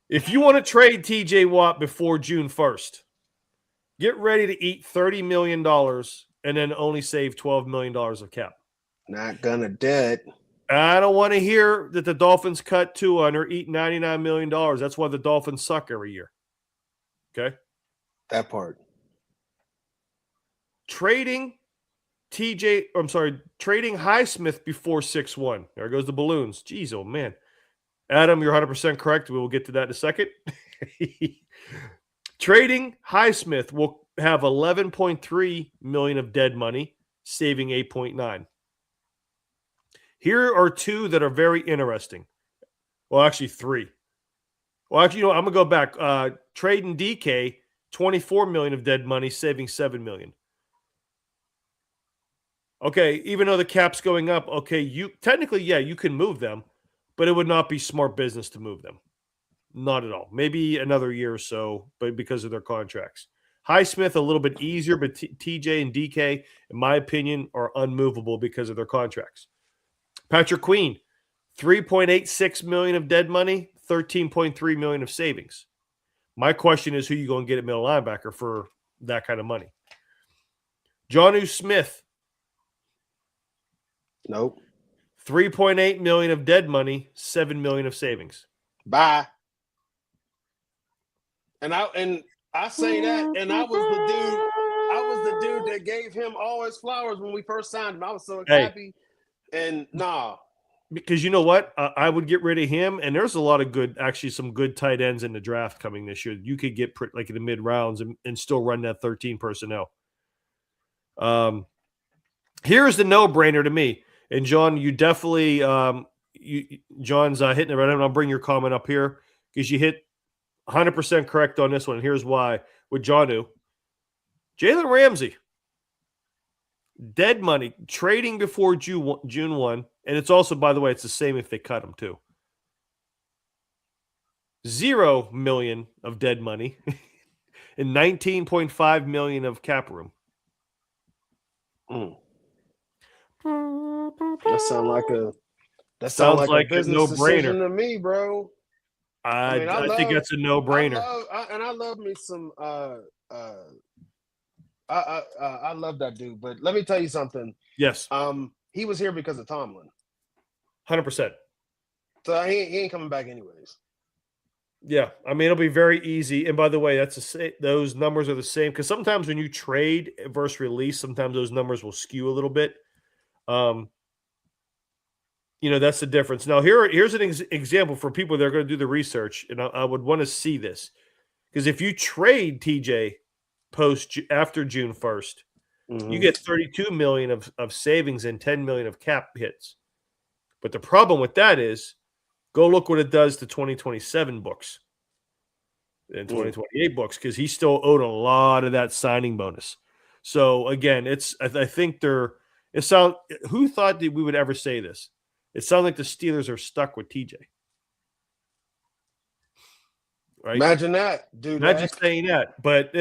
If you want to trade TJ Watt before June 1st, Get ready to eat $30 million and then only save $12 million of cap. Not gonna do it. I don't want to hear that the Dolphins cut Tua and are eating $99 million. That's why the Dolphins suck every year. Okay? That part. Trading Highsmith before 6-1. There goes the balloons. Jeez, oh man. Adam, you're 100% correct. We will get to that in a second. Trading Highsmith will have 11.3 million of dead money, saving 8.9. Here are two that are very interesting. Well, actually, three. Well, actually, I'm gonna go back. Trading DK, 24 million of dead money, saving 7 million. Okay, even though the cap's going up, okay, you can move them, but it would not be smart business to move them. Not at all. Maybe another year or so, but because of their contracts. Highsmith, a little bit easier, but TJ and DK, in my opinion, are unmovable because of their contracts. Patrick Queen, 3.86 million of dead money, 13.3 million of savings. My question is, who you going to get at middle linebacker for that kind of money? Jonnu Smith. Nope. 3.8 million of dead money, 7 million of savings. Bye. And I say that, and I was the dude that gave him all his flowers when we first signed him. I was so happy. And because you know what? I would get rid of him, and there's a lot of some good tight ends in the draft coming this year. You could get like in the mid rounds and still run that 13 personnel. Here's the no-brainer to me. And John, you definitely John's hitting it right now. I'll bring your comment up here because you hit 100% correct on this one. And here's why. With Jonnu, Jalen Ramsey, dead money, trading before June 1. And it's also, by the way, it's the same if they cut him too. 0 million of dead money and 19.5 million of cap room. That sounds like a business decision to me, bro. I think that's a no-brainer. I love me some. I love that dude, but let me tell you something. Yes. He was here because of Tomlin. 100%. So he ain't coming back anyways. Yeah, I mean, it'll be very easy. And by the way, those numbers are the same because sometimes when you trade versus release, sometimes those numbers will skew a little bit. That's the difference. Now, here's an example for people that are going to do the research, and I would want to see this because if you trade TJ after June 1st, you get 32 million of savings and 10 million of cap hits. But the problem with that is, go look what it does to 2027 books and 2028 books because he still owed a lot of that signing bonus. So again, I think who thought that we would ever say this? It sounds like the Steelers are stuck with TJ. Right? Imagine that, dude. Imagine saying that. But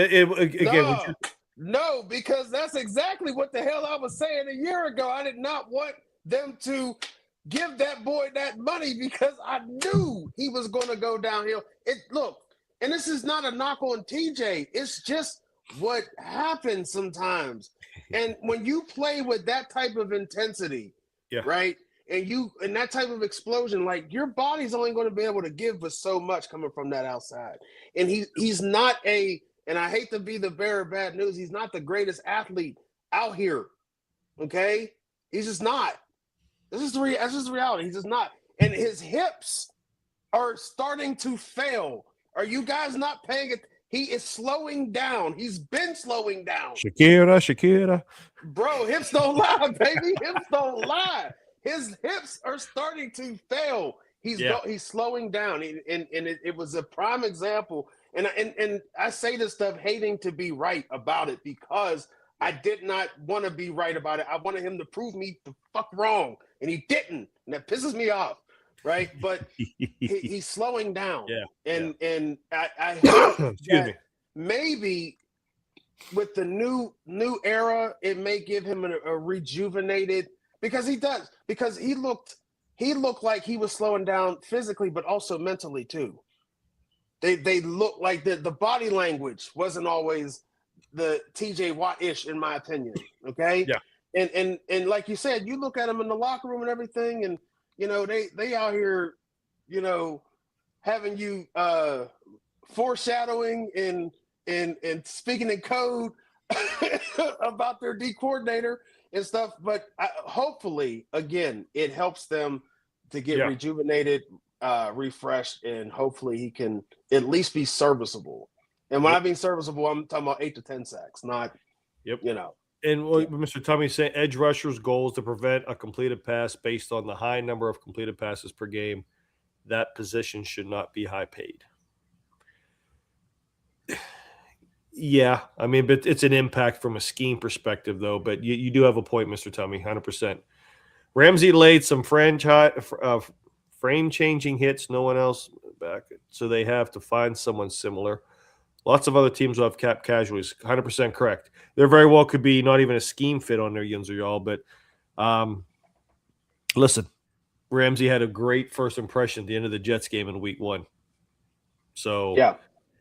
no, because that's exactly what the hell I was saying a year ago. I did not want them to give that boy that money because I knew he was going to go downhill. And this is not a knock on TJ. It's just what happens sometimes. And when you play with that type of intensity, right? And that type of explosion, like your body's only going to be able to give but so much coming from that outside. And he's not and I hate to be the bearer of bad news, he's not the greatest athlete out here. Okay? He's just not. That's just the reality. He's just not. And his hips are starting to fail. Are you guys not paying it? He is slowing down. He's been slowing down. Shakira. Bro, hips don't lie, baby. Hips don't lie. His hips are starting to fail. He's slowing down. And it was a prime example. And I say this stuff hating to be right about it because I did not want to be right about it. I wanted him to prove me the fuck wrong. And he didn't. And that pisses me off. Right. But he's slowing down. Yeah. And I hope that maybe with the new era, it may give him a rejuvenated because he does. Because he looked like he was slowing down physically, but also mentally too. They look like the body language wasn't always the TJ Watt-ish, in my opinion. Okay. Yeah. And like you said, you look at them in the locker room and everything, and they out here, having you foreshadowing and speaking in code about their D coordinator and stuff. But hopefully, again, it helps them to get rejuvenated, refreshed, and hopefully he can at least be serviceable. And when I mean serviceable, I'm talking about 8 to 10 sacks, not, And Mr. Tommy saying edge rushers' goal is to prevent a completed pass based on the high number of completed passes per game. That position should not be high paid. Yeah, I mean, but it's an impact from a scheme perspective, though. But you do have a point, Mr. Tommy, 100%. Ramsey laid some frame-changing hits, no one else back, so they have to find someone similar. Lots of other teams will have cap casualties. 100% correct. There very well could be not even a scheme fit on their Yins or y'all, but listen, Ramsey had a great first impression at the end of the Jets game in week 1. So, yeah.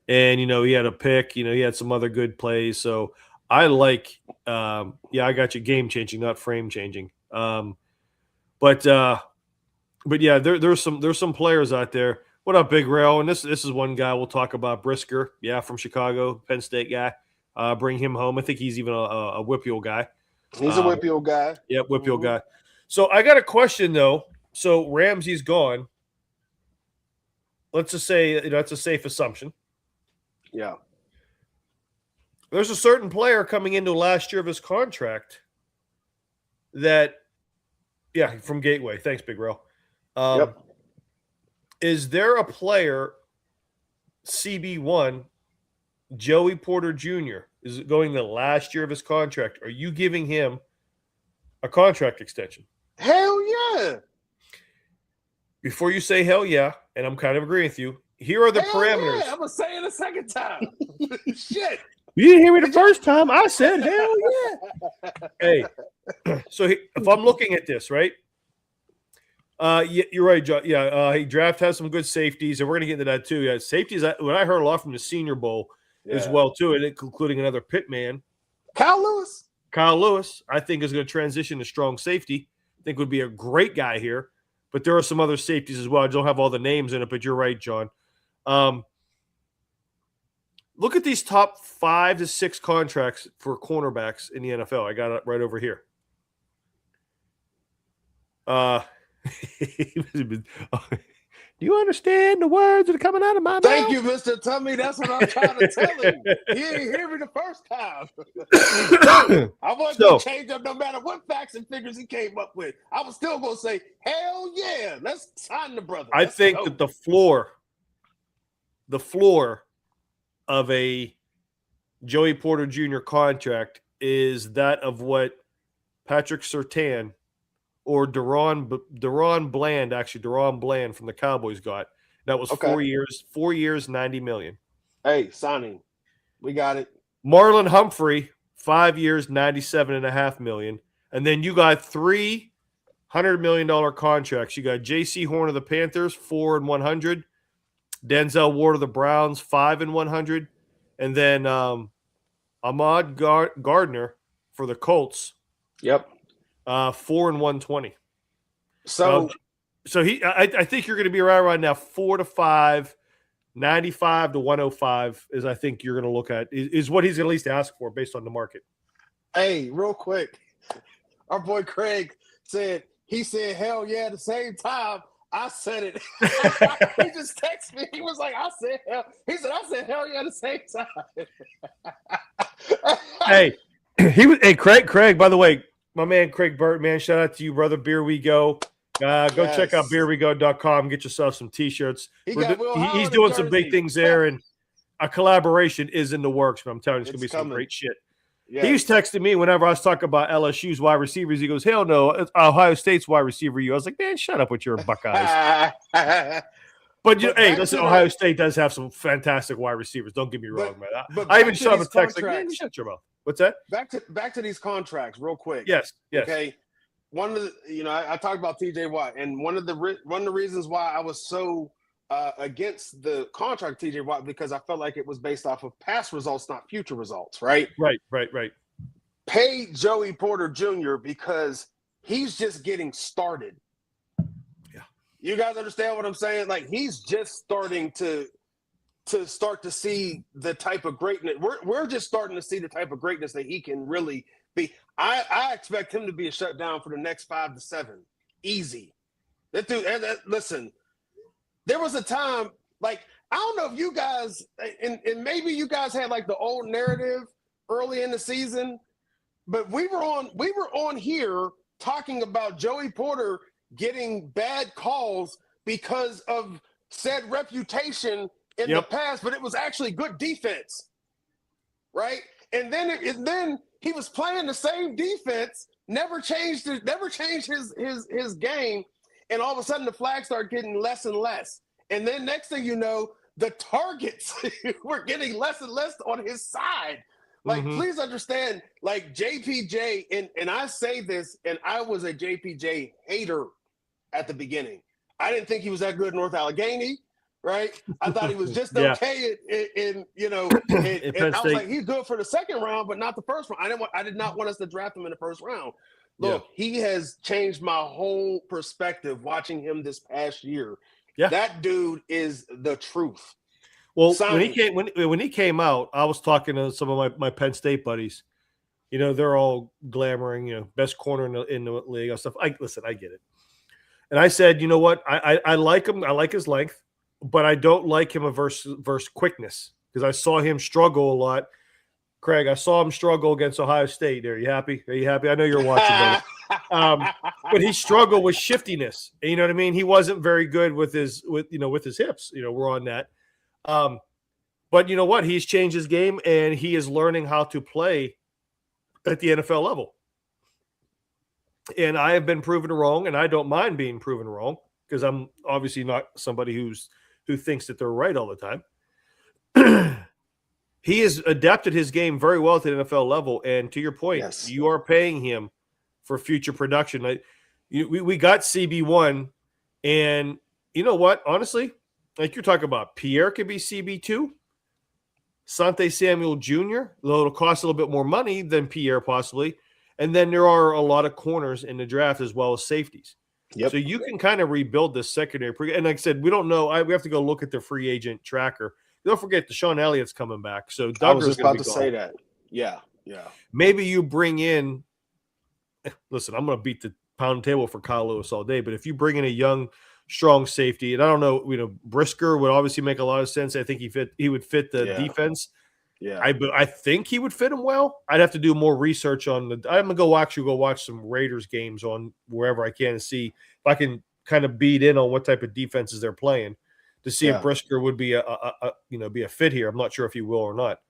And, he had a pick. He had some other good plays. So I like I got you game-changing, not frame-changing. But yeah, there's some players out there. What up, Big Rail? And this is one guy we'll talk about, Brisker. Yeah, from Chicago, Penn State guy. Bring him home. I think he's even a Whippeal guy. He's a Whippeal guy. Yep, Whippeal guy. So I got a question, though. So Ramsey's gone. Let's just say that's a safe assumption. Yeah. There's a certain player coming into last year of his contract that, from Gateway. Thanks, Big Rail. Yep. Is there a player, CB1, Joey Porter Jr., is it going the last year of his contract? Are you giving him a contract extension? Hell yeah. Before you say hell yeah, and I'm kind of agreeing with you, here are the parameters. Yeah. I'm going to say it a second time. Shit. You didn't hear me the first time. I said hell yeah. Hey, so if I'm looking at this, right? You're right, John. Draft has some good safeties, and we're going to get into that too. Yeah, safeties, what I heard a lot from the Senior Bowl as well, too, and including another pit man. Kyle Lewis, I think, is going to transition to strong safety. I think would be a great guy here. But there are some other safeties as well. I don't have all the names in it, but you're right, John. Look at these top 5 to 6 contracts for cornerbacks in the NFL. I got it right over here. Do you understand the words that are coming out of my mouth? Thank you, Mr. Tummy. That's what I'm trying to tell him. He didn't hear me the first time. I wasn't going to change up no matter what facts and figures he came up with. I was still going to say, hell yeah, let's sign the brother. I think that the floor of a Joey Porter Jr. contract is that of what Patrick Surtain or Deron Bland from the Cowboys got. That was 4 years, $90 million. Hey, signing. We got it. Marlon Humphrey, 5 years, $97.5 million. And then you got 3 $100 million contracts. You got J.C. Horn of the Panthers, 4 and 100. Denzel Ward of the Browns, 5 and 100. And then Ahmad Gardner for the Colts. Yep. 4 and 120. So I think you're going to be right now 4 to 5, 95 to 105 is I think you're going to look at is what he's going to at least ask for based on the market. Hey, real quick, our boy Craig said hell yeah at the same time. I said it. He just texted me. He was like, I said hell yeah at the same time. Craig, by the way, my man Craig Burt, man, shout out to you, brother. Beer We Go. Go check out beerwego.com. Get yourself some T-shirts. He's doing some big things there, and a collaboration is in the works. But I'm telling you, it's going to be some great shit. Yes. He's texting me whenever I was talking about LSU's wide receivers. He goes, hell no, it's Ohio State's wide receiver. I was like, man, shut up with your Buckeyes. But listen, Ohio State does have some fantastic wide receivers. Don't get me wrong, man. I even shot him a text like, man, shut your mouth. What's that? Back to these contracts real quick. Yes. Okay. One of the, I talked about TJ Watt, and one of the reasons why I was so against the contract TJ Watt because I felt like it was based off of past results, not future results, right? Right. Pay Joey Porter Jr. because he's just getting started. Yeah. You guys understand what I'm saying? Like, he's just starting to see the type of greatness. We're just starting to see the type of greatness that he can really be. I expect him to be a shutdown for the next 5 to 7. Easy. That dude, listen, there was a time, like, I don't know if you guys, and maybe you guys had like the old narrative early in the season, but we were on here talking about Joey Porter getting bad calls because of said reputation in the past, but it was actually good defense, right? And then he was playing the same defense, never changed his game, and all of a sudden the flags start getting less and less. And then next thing you know, the targets were getting less and less on his side. Like, please understand, like, JPJ, and I say this, and I was a JPJ hater at the beginning. I didn't think he was that good in North Allegheny, right? I thought he was just okay and I was like, he's good for the second round, but not the first round. I did not want us to draft him in the first round. Look, he has changed my whole perspective watching him this past year. Yeah. That dude is the truth. Well, when he came out, I was talking to some of my Penn State buddies. You know, they're all glamoring, best corner in the league and stuff. I get it. And I said, you know what? I like him. I like his length, but I don't like him versus quickness because I saw him struggle a lot. Craig, I saw him struggle against Ohio State. Are you happy? I know you're watching, but he struggled with shiftiness. You know what I mean? He wasn't very good with his hips. We're on that. But you know what? He's changed his game and he is learning how to play at the NFL level. And I have been proven wrong, and I don't mind being proven wrong because I'm obviously not somebody who thinks that they're right all the time. He has adapted his game very well to the NFL level. And to your point, you are paying him for future production. We got CB1, and you know what? Honestly, like you're talking about, Pierre could be CB2. Sante Samuel Jr., though it'll cost a little bit more money than Pierre possibly. And then there are a lot of corners in the draft as well as safeties. Yep. So you can kind of rebuild this secondary. And like I said, we don't know. We have to go look at the free agent tracker. Don't forget Deshaun Elliott's coming back. So I was just about to say that. Yeah. Maybe you bring in – listen, I'm going to beat the pound table for Kyle Lewis all day. But if you bring in a young, strong safety, and I don't know, Brisker would obviously make a lot of sense. I think he would fit the defense. Yeah, I think he would fit him well. I'd have to do more research on the. I'm gonna go watch some Raiders games on wherever I can and see if I can kind of beat in on what type of defenses they're playing to see if Brisker would be be a fit here. I'm not sure if he will or not.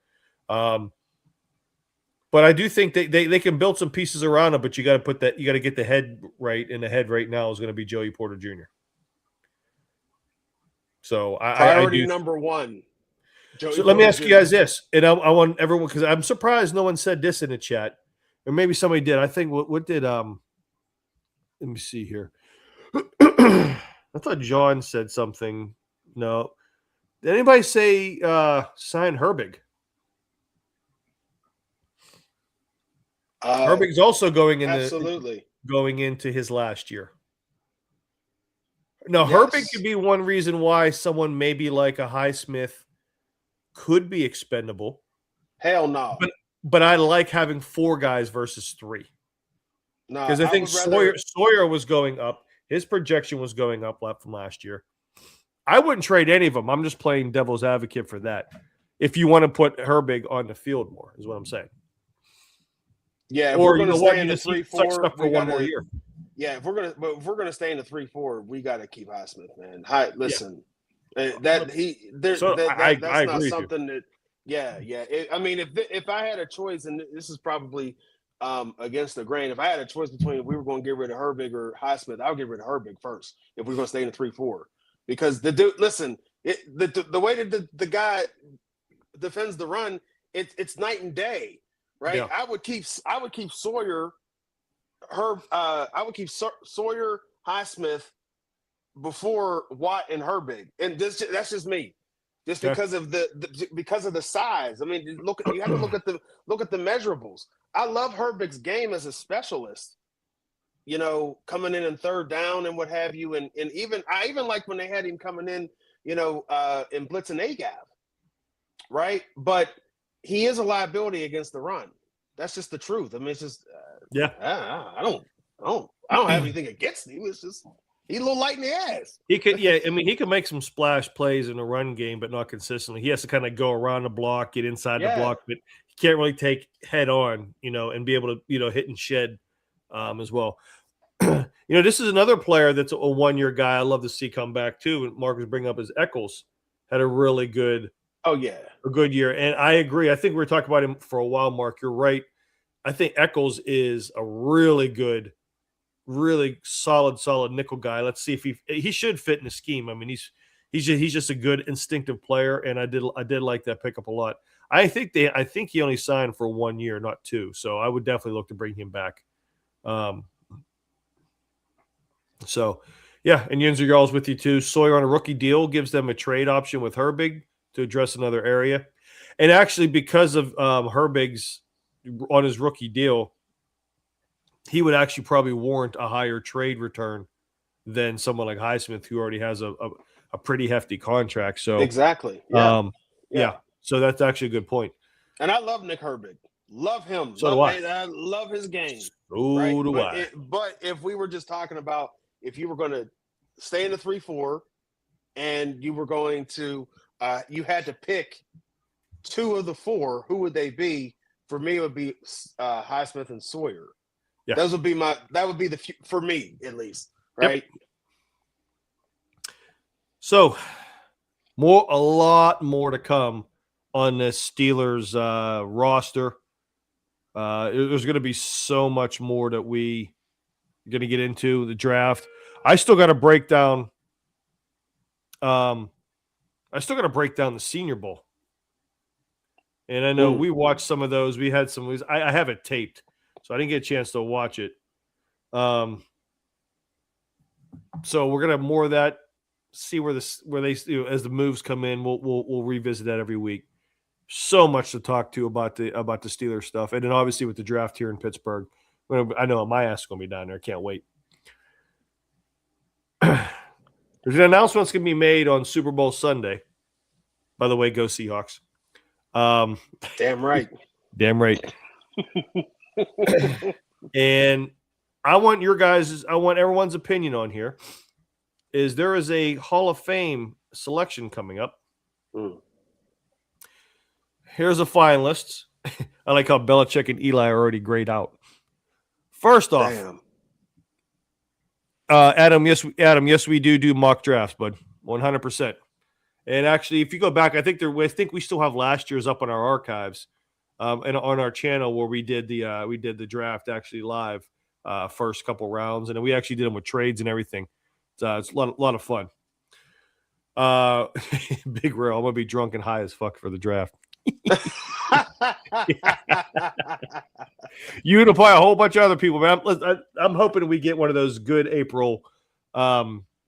But I do think they can build some pieces around him. But you got to get the head right, and the head right now is going to be Joey Porter Jr. So priority number one. So let me ask you guys this, and I want everyone, because I'm surprised no one said this in the chat, or maybe somebody did. I think what did let me see here. I thought John said something. No, did anybody say sign Herbig? Herbig's also going into his last year. Now, Herbig could be one reason why someone maybe like a Highsmith could be expendable. Hell no. But I like having 4 guys versus 3. No, because I think Sawyer was going up. His projection was going up from last year. I wouldn't trade any of them. I'm just playing devil's advocate for that. If you want to put Herbig on the field more, is what I'm saying. Yeah, if or we're going to stay in the 3-4 for one more year. Yeah, if we're gonna stay in the 3-4, we got to keep Highsmith, man. Listen. That's not something that. Yeah. I mean, if I had a choice, and this is probably against the grain, if I had a choice between if we were going to get rid of Herbig or Highsmith, I would get rid of Herbig first if we're going to stay in the 3-4, because the dude, listen, the way that the guy defends the run, it's night and day, right? Yeah. I would keep Sawyer, Sawyer, Highsmith, before Watt and Herbig, and that's just me. Just because of the size. I mean, you have to look at the measurables. I love Herbig's game as a specialist. You know, coming in third down and what have you, and I even like when they had him coming in, in blitz and AGAV, right? But he is a liability against the run. That's just the truth. I mean, it's just I don't have anything against him. It's just he's a little light in the ass. He could, he could make some splash plays in the run game, but not consistently. He has to kind of go around the block, get inside the block, but he can't really take head on, and be able to, hit and shed as well. This is another player that's a 1-year guy I love to see come back too. And Mark was bringing up his Eccles had a really good, a good year. And I agree. I think we were talking about him for a while, Mark. You're right. I think Eccles is a really good, really solid nickel guy. Let's see if he should fit in the scheme. I mean, he's just a good instinctive player, and I did like that pickup a lot. I think he only signed for 1 year, not 2. So I would definitely look to bring him back. So, and Yinzer Yarl's with you too. Sawyer on a rookie deal gives them a trade option with Herbig to address another area. And actually, because of Herbig's on his rookie deal, he would actually probably warrant a higher trade return than someone like Highsmith, who already has a pretty hefty contract. So exactly. So that's actually a good point. And I love Nick Herbig. Love him. So do I. I love his game. So do I. But if we were just talking about if you were going to stay in the 3-4 and you were going to you had to pick 2 of the 4, who would they be? For me, it would be Highsmith and Sawyer. Yeah. That would be for me at least, right? Yep. So, a lot more to come on this Steelers roster. There's going to be so much more that we are going to get into the draft. I still got to break down. The Senior Bowl, and I know we watched some of those. We had some. I have it taped, so I didn't get a chance to watch it. So we're gonna have more of that. See where they as the moves come in. We'll revisit that every week. So much to talk to about the Steelers stuff, and then obviously with the draft here in Pittsburgh. I know my ass is gonna be down there. I can't wait. There's an announcement that's gonna be made on Super Bowl Sunday. By the way, go Seahawks. Damn right. Damn right. And I want everyone's opinion on here. There is a Hall of Fame selection coming up. Here's a finalists. I like how Belichick and Eli are already grayed out. First off, Adam, yes, we do mock drafts, bud, 100%. And actually, if you go back, I think we still have last year's up on our archives, and on our channel where we did the draft actually live, first couple rounds, and then we actually did them with trades and everything. So it's a lot of fun. Big Rail, I'm gonna be drunk and high as fuck for the draft. You and probably a whole bunch of other people, man. I'm hoping we get one of those good April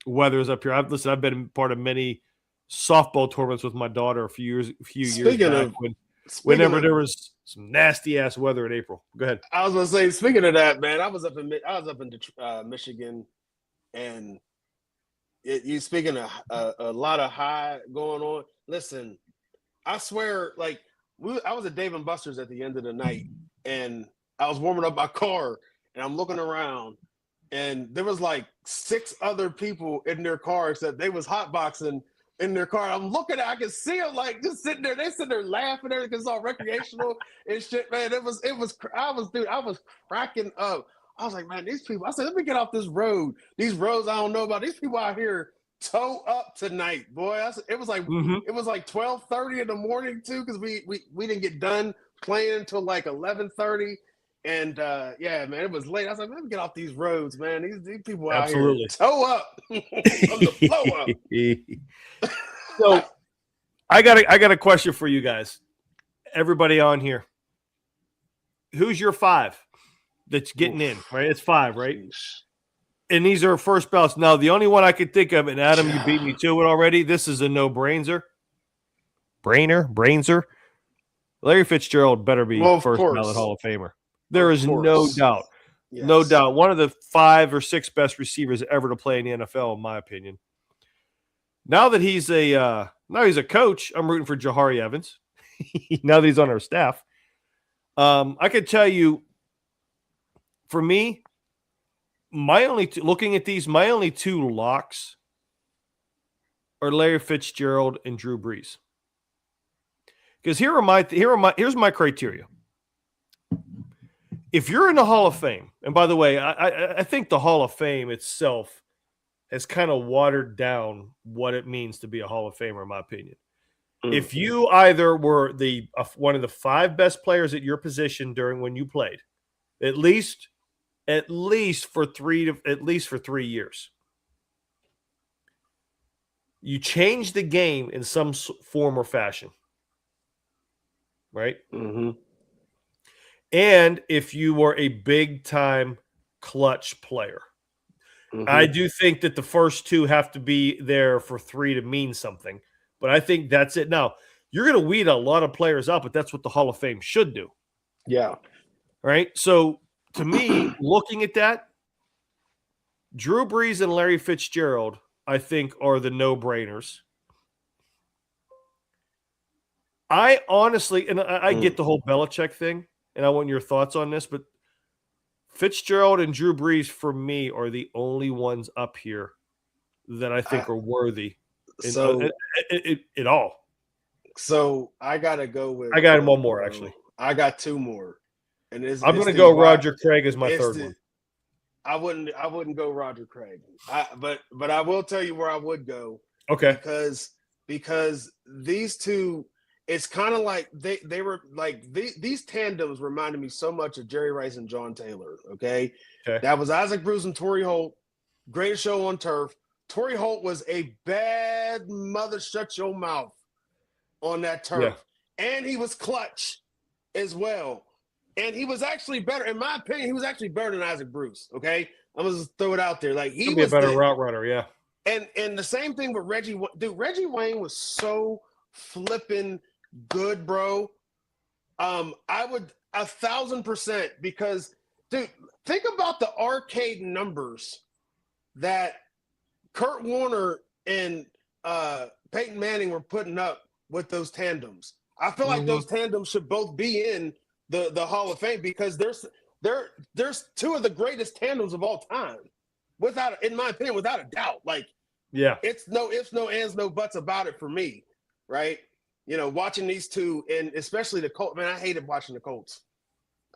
weathers up here. I've been part of many softball tournaments with my daughter a few years back whenever there was some nasty ass weather in April. Go ahead. I was gonna say, speaking of that, man, I was up in Michigan, and you speaking of a lot of high going on. Listen, I swear, like I was at Dave & Buster's at the end of the night, and I was warming up my car, and I'm looking around, and there was like 6 other people in their car except they was hotboxing in their car. I'm looking at, I can see them like just sitting there. They sitting there laughing. Everything. It's all recreational and shit, man. I was cracking up. I was like, man, these people. I said, let me get off this road. These roads I don't know about. These people out here toe up tonight, boy. It was like 12:30 in the morning too, because we didn't get done playing until like 11:30. And man, it was late. I was like, let me get off these roads, man. These people out here toe up from the flow up. So I got a question for you guys. Everybody on here. Who's your 5 that's getting in? Right? It's 5, right? And these are first ballots. Now, the only one I could think of, and Adam, you beat me to it already. This is a no-brainer. Brainser. Larry Fitzgerald better be first ballot Hall of Famer. There is no doubt. Yes. No doubt. One of the 5 or 6 best receivers ever to play in the NFL, in my opinion. Now that he's a coach, I'm rooting for Jahari Evans. Now that he's on our staff. I could tell you, for me, my only 2 locks are Larry Fitzgerald and Drew Brees. Because here's my criteria. If you're in the Hall of Fame, and by the way, I think the Hall of Fame itself has kind of watered down what it means to be a Hall of Famer, in my opinion. Mm-hmm. If you either were one of the 5 best players at your position during when you played, at least for 3 years, you changed the game in some form or fashion, right? Mm-hmm. And if you were a big-time clutch player. Mm-hmm. I do think that the first 2 have to be there for 3 to mean something, but I think that's it. Now, you're going to weed a lot of players out, but that's what the Hall of Fame should do. Yeah. Right? So, to me, looking at that, Drew Brees and Larry Fitzgerald, I think, are the no-brainers. I honestly, and I get the whole Belichick thing, and I want your thoughts on this, but Fitzgerald and Drew Brees, for me, are the only ones up here that I think are worthy at all. So I got to go with – I got one more, actually. I got 2 more. And I'm going to go Roger Craig as my third one. I wouldn't go Roger Craig. But I will tell you where I would go. Okay. Because these 2 – it's kind of like they were like these tandems reminded me so much of Jerry Rice and John Taylor. Okay. That was Isaac Bruce and Torrey Holt. Greatest show on turf. Torrey Holt was a bad mother shut your mouth on that turf. Yeah. And he was clutch as well. And he was actually better, in my opinion, he was actually better than Isaac Bruce. Okay. I'm gonna just throw it out there. Like he was a better route runner, yeah. And the same thing with Reggie. Dude, Reggie Wayne was so flipping good, bro. I would 1,000%, because, dude, think about the arcade numbers that Kurt Warner and Peyton Manning were putting up with those tandems. I feel like those tandems should both be in the Hall of Fame, because there's 2 of the greatest tandems of all time, in my opinion, without a doubt. Like, yeah, it's no ifs, no ands, no buts about it for me, right? You know, watching these 2, and especially the Colts. Man, I hated watching the Colts.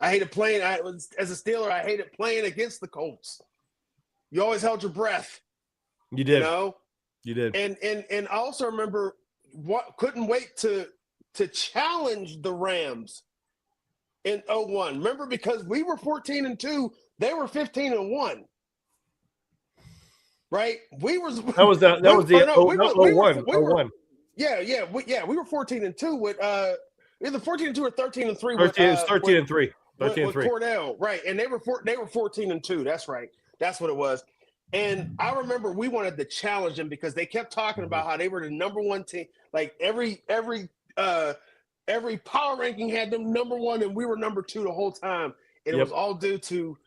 I hated playing. As a Steeler, I hated playing against the Colts. You always held your breath. You did. You know? You did. And I also remember couldn't wait to challenge the Rams in 2001. Remember, because we were 14-2, they were 15-1. Right? We were 01. Yeah, we were 14-2 with either 14-2 or 13-3. It was 13-3. With Cordell, right? And they were 14-2. That's right. That's what it was. And I remember we wanted to challenge them, because they kept talking about how they were the number 1 team. Like every power ranking had them number 1, and we were number 2 the whole time. And it was all due to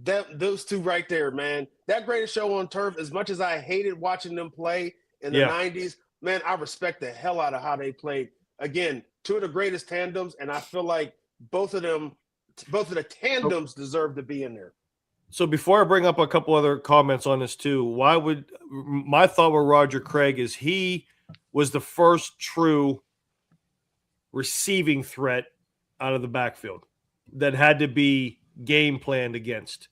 those 2 right there, man. That greatest show on turf. As much as I hated watching them play in the 90s. Man, I respect the hell out of how they played. Again, 2 of the greatest tandems, and I feel like both of the tandems deserve to be in there. So before I bring up a couple other comments on this too, my thought with Roger Craig is he was the first true receiving threat out of the backfield that had to be game planned against.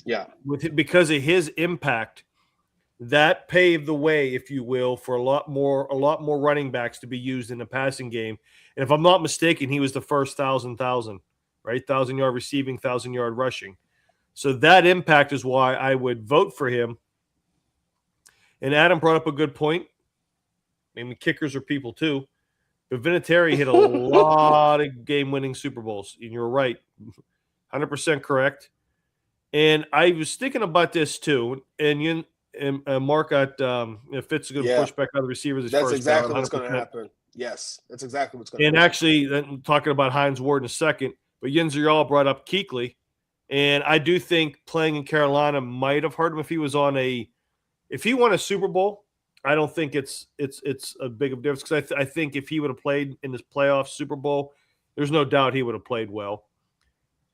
Yeah. Because of his impact, that paved the way, if you will, for a lot more running backs to be used in the passing game. And if I'm not mistaken, he was the first 1,000, right? 1,000-yard receiving, 1,000-yard rushing. So that impact is why I would vote for him. And Adam brought up a good point. I mean, kickers are people too. But Vinatieri hit a lot of game-winning Super Bowls, and you're right. 100% correct. And I was thinking about this too. And you and Mark got Fitz is going to push back on the receivers. His That's first exactly down, what's going to 100%. happen. Yes, that's exactly what's going to And happen. actually, then talking about Hines Ward in a second, but Yinzer brought up Kuechly. And I do think playing in Carolina might have hurt him if he was if he won a Super Bowl. I don't think it's a big of a difference because I think if he would have played in this playoff Super Bowl, there's no doubt he would have played well.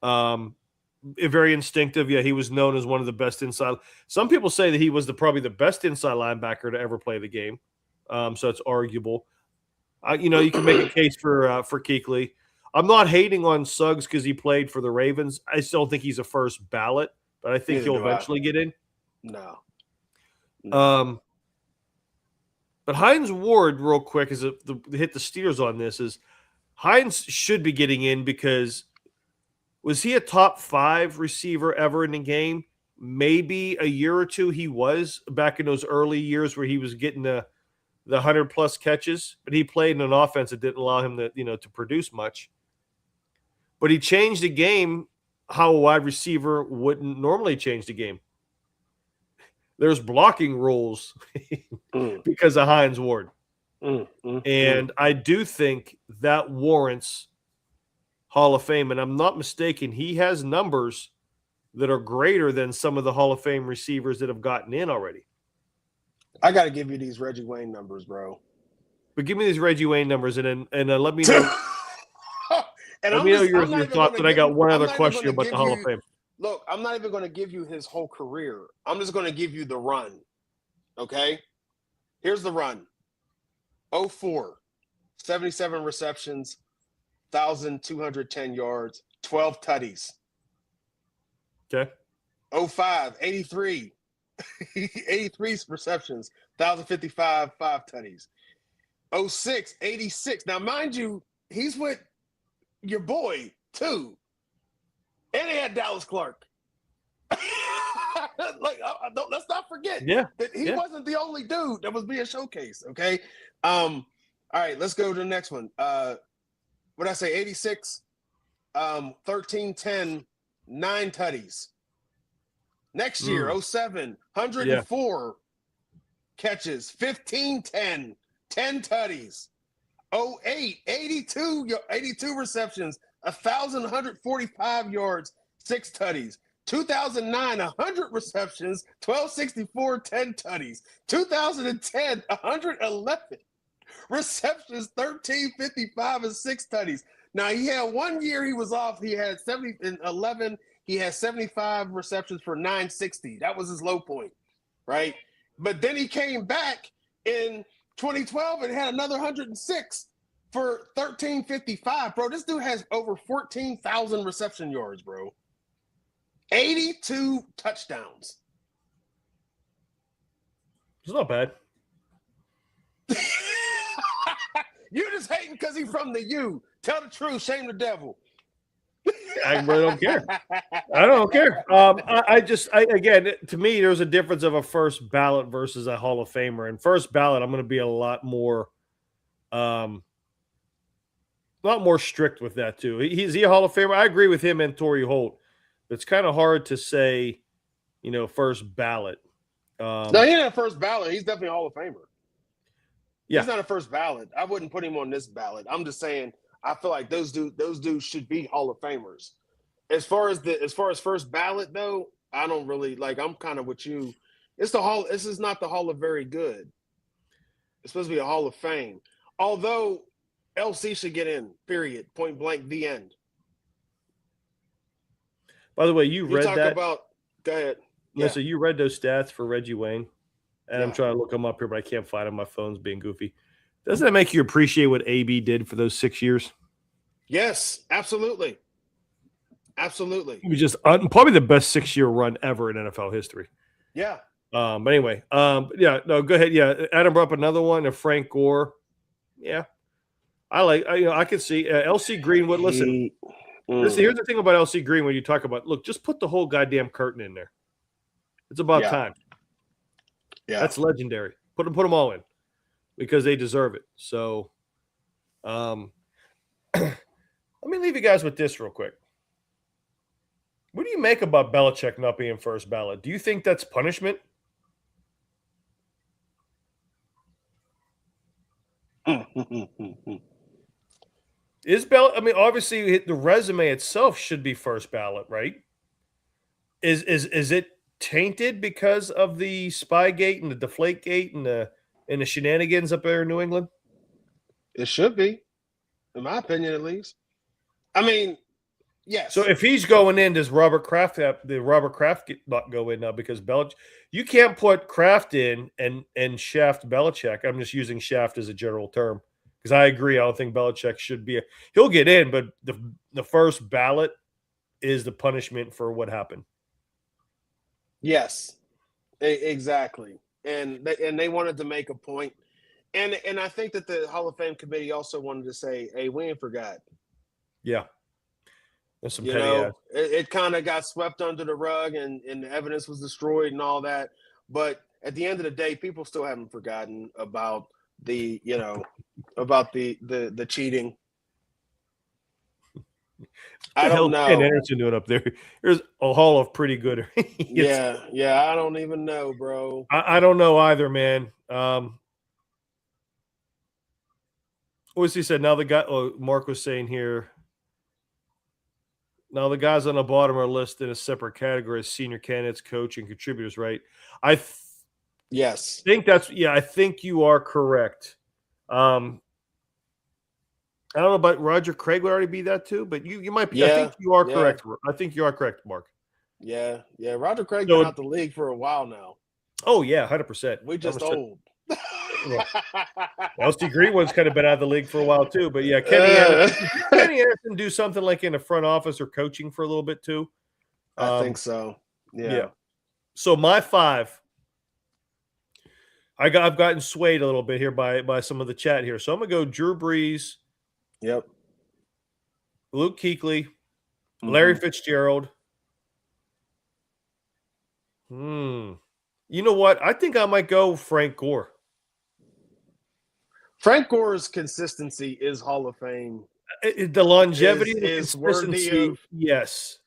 Very instinctive. Yeah, he was known as one of the best inside. Some people say that he was probably the best inside linebacker to ever play the game. So it's arguable. You can make a case for Kuechly. I'm not hating on Suggs because he played for the Ravens. I still think he's a first ballot, but I think he'll eventually get in. No. But Hines Ward, real quick, is hit the Steelers on this. Is Hines should be getting in because was he a top 5 receiver ever in the game? Maybe a year or two he was back in those early years where he was getting the 100+ catches, but he played in an offense that didn't allow him to produce much. But he changed the game how a wide receiver wouldn't normally change the game. There's blocking rules because of Hines Ward. And I do think that warrants Hall of Fame. And I'm not mistaken, he has numbers that are greater than some of the Hall of Fame receivers that have gotten in already. I got to give you these Reggie Wayne numbers, bro. But give me these Reggie Wayne numbers and let me know. And let me know your thoughts. And I got one other question about the Hall of Fame. Look, I'm not even going to give you his whole career. I'm just going to give you the run. Okay? Here's the run. 04, 77 receptions, 1,210 yards, 12 tutties. Okay. 05, 83. 83 receptions, 1,055, 5 tutties. 06, 86. Now, mind you, he's with your boy, too. And he had Dallas Clark. Let's not forget that he wasn't the only dude that was being showcased, okay? All right, let's go to the next one. What did I say, 86? 13-10, 9 tutties. Next year, 07, 104 catches, 15-10, 10 tutties. 08, 82 receptions, 1,145 yards, 6 tutties. 2009, 100 receptions, 1,264, 10 tutties. 2010, 111 receptions, 1,355, and 6 tutties. Now, he had 1 year he was off. He had 11. He had 75 receptions for 960. That was his low point, right? But then he came back in 2012 and had another 106 for 1,355. Bro, this dude has over 14,000 reception yards, bro. 82 touchdowns. It's not bad. You're just hating because he's from the U. Tell the truth, shame the devil. I really don't care. I don't care. Again, to me, there's a difference of a first ballot versus a Hall of Famer. And first ballot, I'm going to be a lot more strict with that too. Is he a Hall of Famer? I agree with him and Torrey Holt. It's kind of hard to say, first ballot. No, he's not a first ballot. He's definitely a Hall of Famer. Yeah. He's not a first ballot. I wouldn't put him on this ballot. I'm just saying I feel like those dudes should be Hall of Famers. As far as first ballot though, I don't really I'm kind of with you. This is not the Hall of Very Good. It's supposed to be a Hall of Fame. Although LC should get in, period. Point blank, the end. By the way, you read that. Go ahead. Listen, you read those stats for Reggie Wayne, and I'm trying to look them up here, but I can't find them. My phone's being goofy. Doesn't that make you appreciate what AB did for those 6 years? Yes, absolutely. Absolutely. It was just probably the best 6-year run ever in NFL history. Yeah. But anyway, go ahead. Yeah, Adam brought up another one of Frank Gore. Yeah, I can see LC Greenwood. Listen, here's the thing about LC Greenwood. You talk about, look, just put the whole goddamn curtain in there. It's about time. Yeah, that's legendary. Put them all in because they deserve it. So, let me leave you guys with this real quick. What do you make about Belichick not being first ballot? Do you think that's punishment? I mean, obviously the resume itself should be first ballot, right? Is it tainted because of the Spygate and the Deflategate and the shenanigans up there in New England? It should be, in my opinion, at least. I mean, yes. So if he's going in, does Robert Kraft not go in now because Belichick? You can't put Kraft in and shaft Belichick. I'm just using shaft as a general term because I agree. I don't think Belichick should be. He'll get in, but the first ballot is the punishment for what happened. Yes, exactly. And they wanted to make a point. And I think that the Hall of Fame committee also wanted to say, hey, we ain't forgot. Yeah. There's some You petty know, ass. it kind of got swept under the rug and the evidence was destroyed and all that. But at the end of the day, people still haven't forgotten about the cheating. I don't know. Ken Anderson doing up there? There's a hall of pretty good. Yeah, I don't even know, bro. I don't know either, man. What's he said? Now the guy. Oh, Mark was saying here. Now the guys on the bottom are listed in a separate category as senior candidates, coach, and contributors. Right? Yes. Think that's. Yeah, I think you are correct. I don't know about Roger Craig would already be that too, but you might be. Yeah, I think you are correct. I think you are correct, Mark. Yeah. Roger Craig's been out the league for a while now. Oh yeah, 100%. We just old. LC Greenwood's kind of been out of the league for a while too, but yeah, Kenny Anderson do something like in the front office or coaching for a little bit too. I think so. Yeah. So my 5. I've gotten swayed a little bit here by some of the chat here. So I'm gonna go Drew Brees. Yep. Luke Kuechly, Larry Fitzgerald. You know what? I think I might go Frank Gore. Frank Gore's consistency is Hall of Fame. The longevity is worthy of. Yes.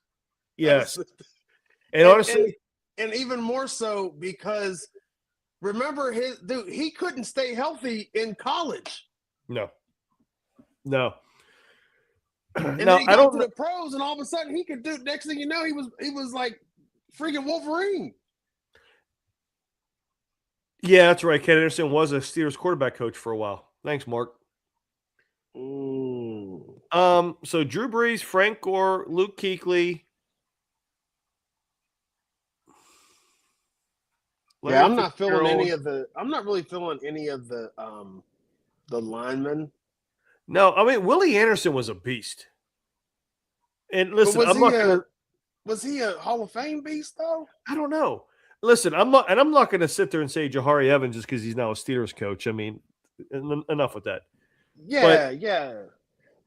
And honestly, and even more so because remember he couldn't stay healthy in college. No. And then he got to the pros, and all of a sudden he could do. Next thing you know, he was like freaking Wolverine. Yeah, that's right. Ken Anderson was a Steelers quarterback coach for a while. Thanks, Mark. Ooh. So Drew Brees, Frank Gore, Luke Kuechly. Yeah, I'm not really feeling any of the linemen. No, I mean Willie Anderson was a beast. And listen, was he a Hall of Fame beast though? I don't know. Listen, I'm not going to sit there and say Jahari Evans just because he's now a Steelers coach. I mean, enough with that. Yeah.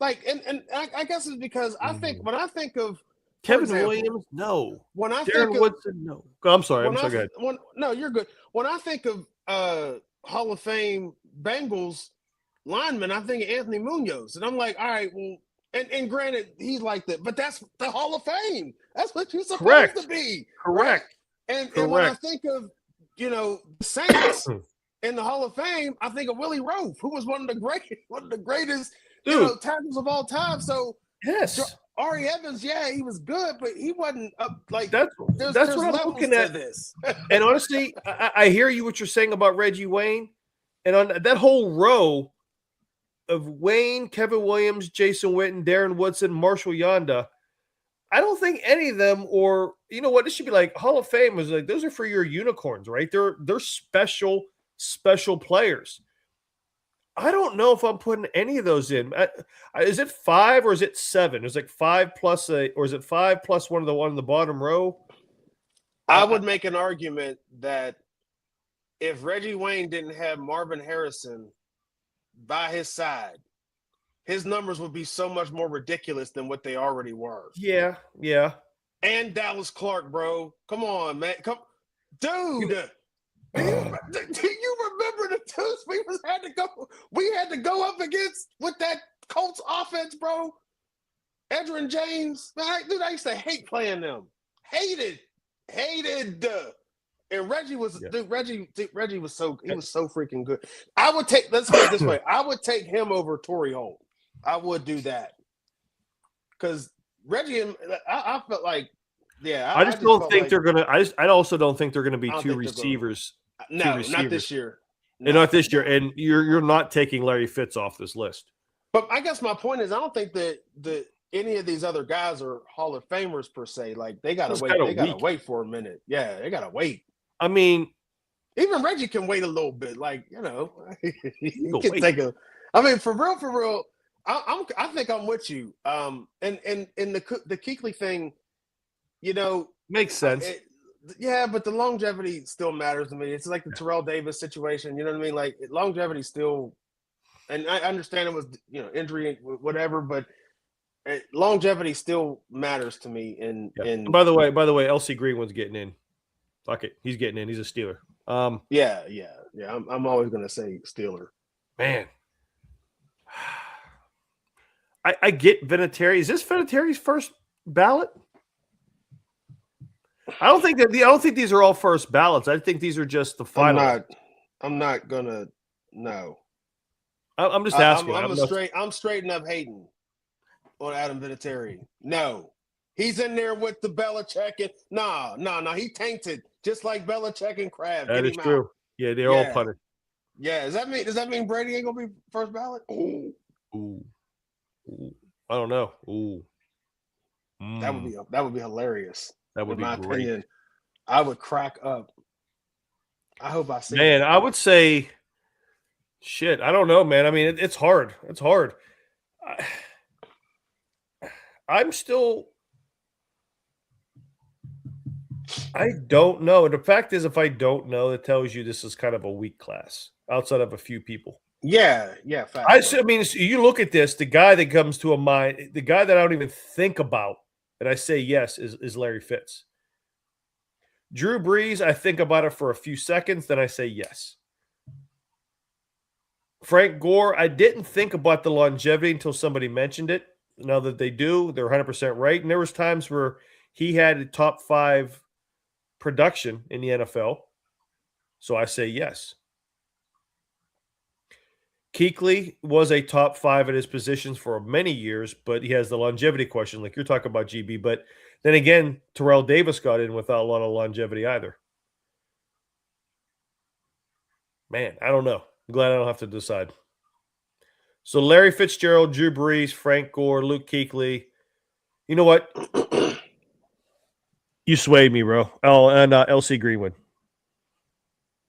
Like, and I guess it's because I think when I think of Kevin Williams, no. When I Darren think of Woodson, no. I'm sorry. Go ahead. No, you're good. When I think of Hall of Fame Bengals lineman, I think of Anthony Munoz, and I'm like, all right, well, and granted, he's like that, but that's the Hall of Fame. That's what you're supposed to be. Correct. Right? And when I think of the Saints in the Hall of Fame, I think of Willie Roaf, who was one of the greatest tackles of all time. So yes. Ari Evans, yeah, he was good, but he wasn't like that's what I'm looking at. This. And honestly, I hear you what you're saying about Reggie Wayne, and on that whole row of Wayne, Kevin Williams, Jason Witten, Darren Woodson, Marshall Yanda, I don't think any of them, or you know what, it should be like Hall of Fame is like those are for your unicorns, right? They're special players. I don't know if I'm putting any of those in. Is it 5 or is it 7? Is it 5 plus or is it 5 plus one on the bottom row? I would make an argument that if Reggie Wayne didn't have Marvin Harrison by his side, his numbers would be so much more ridiculous than what they already were. Yeah. And Dallas Clark, bro. Come on, man. Dude. Do you remember the twos we had to go up against with that Colts offense, bro? Edgerrin James, dude, I used to hate playing them. Hated. And Reggie was Reggie was so freaking good. Let's put it this way. I would take him over Torrey Holt. I would do that. Because Reggie and I felt like, yeah. I just don't think they're gonna. I also don't think they're gonna be two receivers. No, not this year. And not this year. And you're not taking Larry Fitz off this list. But I guess my point is, I don't think that any of these other guys are Hall of Famers per se. Like they gotta wait. They gotta wait for a minute. Yeah, they gotta wait. I mean, even Reggie can wait a little bit. Like he can take a. I mean, for real. I think I'm with you. And the Kuechly thing, makes sense. Yeah, but the longevity still matters to me. It's like the Terrell Davis situation. You know what I mean? Like longevity still, and I understand it was injury, whatever, but longevity still matters to me. And by the way, LC Greenwood's getting in. Fuck it, he's getting in. He's a Steeler. Yeah. I'm always gonna say Steeler. Man, I get Vinatieri. Is this Vinatieri's first ballot? I don't think these are all first ballots. I think these are just the final. I'm not gonna. No. I'm just asking. I'm straighten up hating on Adam Vinatieri. No, he's in there with the Belichick and no. He tainted just like Belichick and Kraft. That is true. Yeah, they're all punted. Yeah, does that mean Brady ain't gonna be first ballot? Ooh. I don't know. Ooh. That would be hilarious. That would be my great. Opinion. I would crack up. I hope I see. Man, I would say, shit. I don't know, man. I mean, it's hard. It's hard. I'm still. I don't know. And the fact is, if I don't know, it tells you this is kind of a weak class outside of a few people. Yeah. I mean, you look at this. The guy that comes to a mind, the guy that I don't even think about, and I say yes, is Larry Fitz. Drew Brees, I think about it for a few seconds, then I say yes. Frank Gore, I didn't think about the longevity until somebody mentioned it. Now that they do, they're 100% right. And there was times where he had a top 5 production in the NFL. So I say yes. Kuechly was a top 5 at his positions for many years, but he has the longevity question, like you're talking about, GB. But then again, Terrell Davis got in without a lot of longevity either. Man, I don't know. I'm glad I don't have to decide. So Larry Fitzgerald, Drew Brees, Frank Gore, Luke Kuechly. You know what? You swayed me, bro. Oh, and LC Greenwood.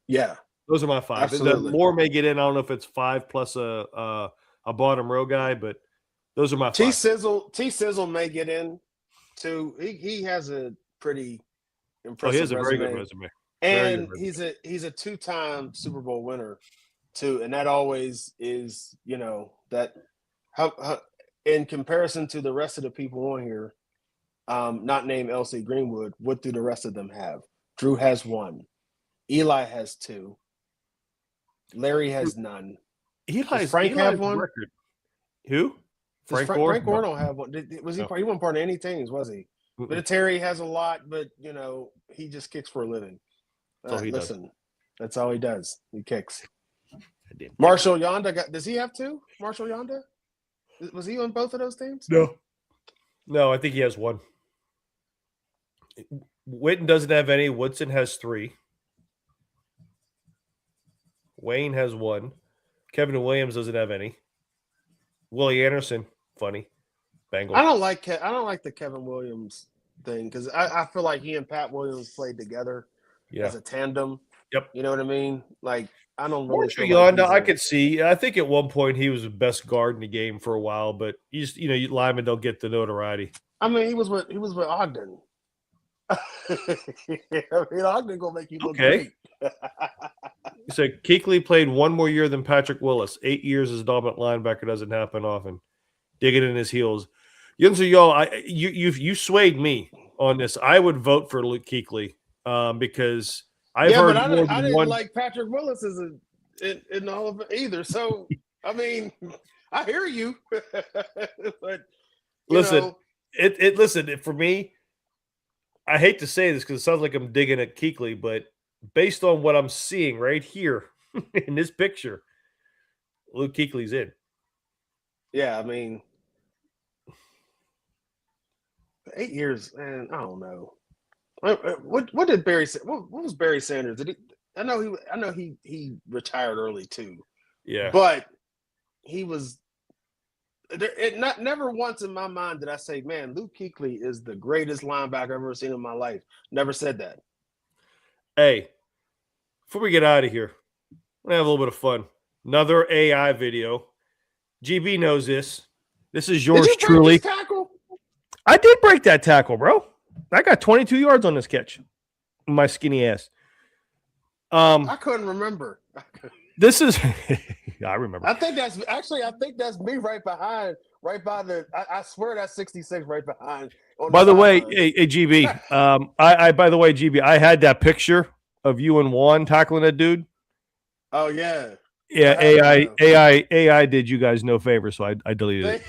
Yeah. Those are my 5. Absolutely. More may get in. I don't know if it's 5 plus a bottom row guy, but those are my 5. T Sizzle may get in too. He has a pretty impressive. He has a resume. very good resume. And he's a 2-time Super Bowl winner too. And that always is, that how in comparison to the rest of the people on here, not named LC Greenwood, what do the rest of them have? Drew has 1. Eli has 2. Larry has none. Does Frank have 1? Record. Who? Frank Gore don't have 1. He wasn't part of any teams, was he? But Terry has a lot, but he just kicks for a living. Listen, that's all he does. He kicks. Marshall Yonda does he have 2? Marshall Yonda? Was he on both of those teams? No, I think he has 1. Witten doesn't have any. Woodson has 3. Wayne has 1. Kevin Williams doesn't have any. Willie Anderson, funny. Bengals. I don't like the Kevin Williams thing because I feel like he and Pat Williams played together as a tandem. Yep. You know what I mean? Like I don't really feel Yonda, I could see. I think at one point he was the best guard in the game for a while, but linemen don't get the notoriety. I mean, he was with Ogden. Ogden gonna make you look great. So Kuechly played 1 more year than Patrick Willis. 8 years as a dominant linebacker doesn't happen often. Digging in his heels. Yunzer, you swayed me on this. I would vote for Luke Kuechly because I've heard but more than I didn't one. like Patrick Willis in all of it either. So I mean, I hear you, but Listen, listen, for me, I hate to say this because it sounds like I'm digging at Kuechly, but based on what I'm seeing right here in this picture, Luke Kuechly's in. Yeah, I mean, 8 years, man. I don't know. What did Barry? What was Barry Sanders? I know he retired early too. Yeah, but he was. Never once in my mind did I say, "Man, Luke Kuechly is the greatest linebacker I've ever seen in my life." Never said that. Hey, before we get out of here, we're gonna have a little bit of fun. Another AI video. GB knows this. This is yours Did you truly. break this tackle? I did break that tackle, bro. I got 22 yards on this catch. My skinny ass. I couldn't remember. This is I remember. I think that's me right behind, right by the. I swear that's 66 right behind. By the way, hey, GB. I by the way, GB, I had that picture of you and Juan tackling that dude. Oh yeah. Yeah, AI did you guys no favor, so I deleted it.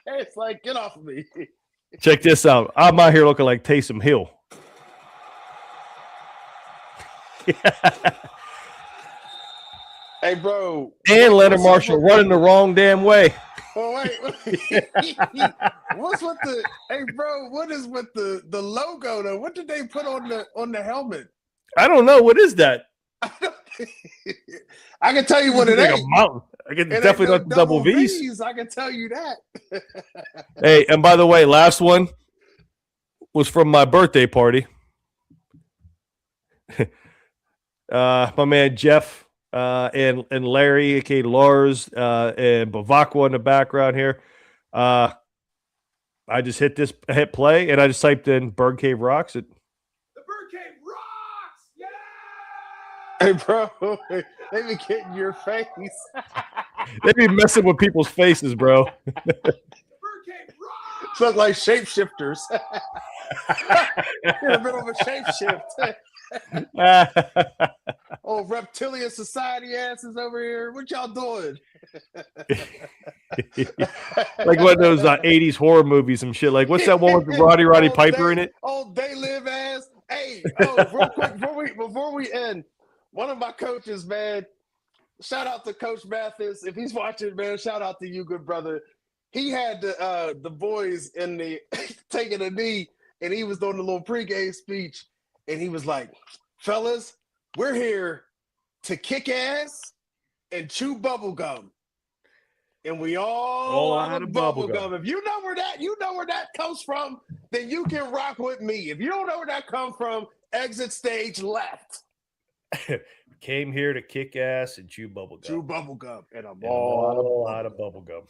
It's like, get off of me. Check this out. I'm out here looking like Taysom Hill. Hey, bro. And Leonard Marshall running the wrong damn way. Oh, wait. What's with the? Hey, bro. What is with the logo though? What did they put on the helmet? I don't know. What is that? I can tell you what it like ain't. A mountain. I can definitely not double V's. I can tell you that. Hey, and by the way, last one was from my birthday party. My man Jeff and Larry, aka Lars, and Bavakwa in the background here. I just hit play, and I just typed in Bird Cave Rocks. The Bird Cave rocks! Yeah! Hey, bro, they be getting your face. They be messing with people's faces, bro. The Bird Cave rocks! Look like shapeshifters. In the middle of a shapeshift. Oh, reptilian society asses over here. What y'all doing? Like one of those 80s horror movies and shit. Like, what's that one with Roddy Piper in it? Oh, they live as. Hey, real quick before we end, one of my coaches, man, shout out to Coach Mathis. If he's watching, man, shout out to you, good brother. He had the boys in the taking a knee, and he was doing the little pregame speech, and he was like, "Fellas, we're here to kick ass and chew bubble gum, and we all out of bubble gum. If you know where that comes from, then you can rock with me. If you don't know where that comes from, exit stage left." Came here to kick ass and chew bubble gum. Chew bubble gum, and I'm all out of bubble gum.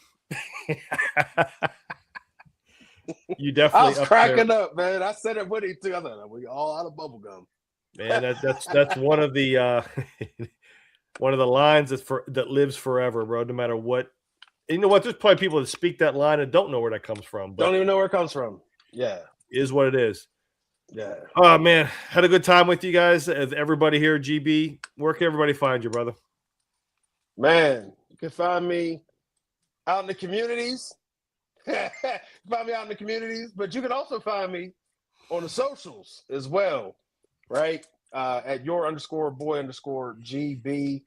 You definitely. I was cracking up, man. I said it with him too. I thought we all out of bubble gum. Man, that's one of the one of the lines that lives forever, bro. No matter what. You know what? There's probably people that speak that line and don't know where that comes from. But don't even know where it comes from. Yeah, is what it is. Yeah. Oh man, had a good time with you guys. Everybody here, GB. Where can everybody find you, brother? Man, you can find me out in the communities. Find me out in the communities, but you can also find me on the socials as well, right? At your_boy_GB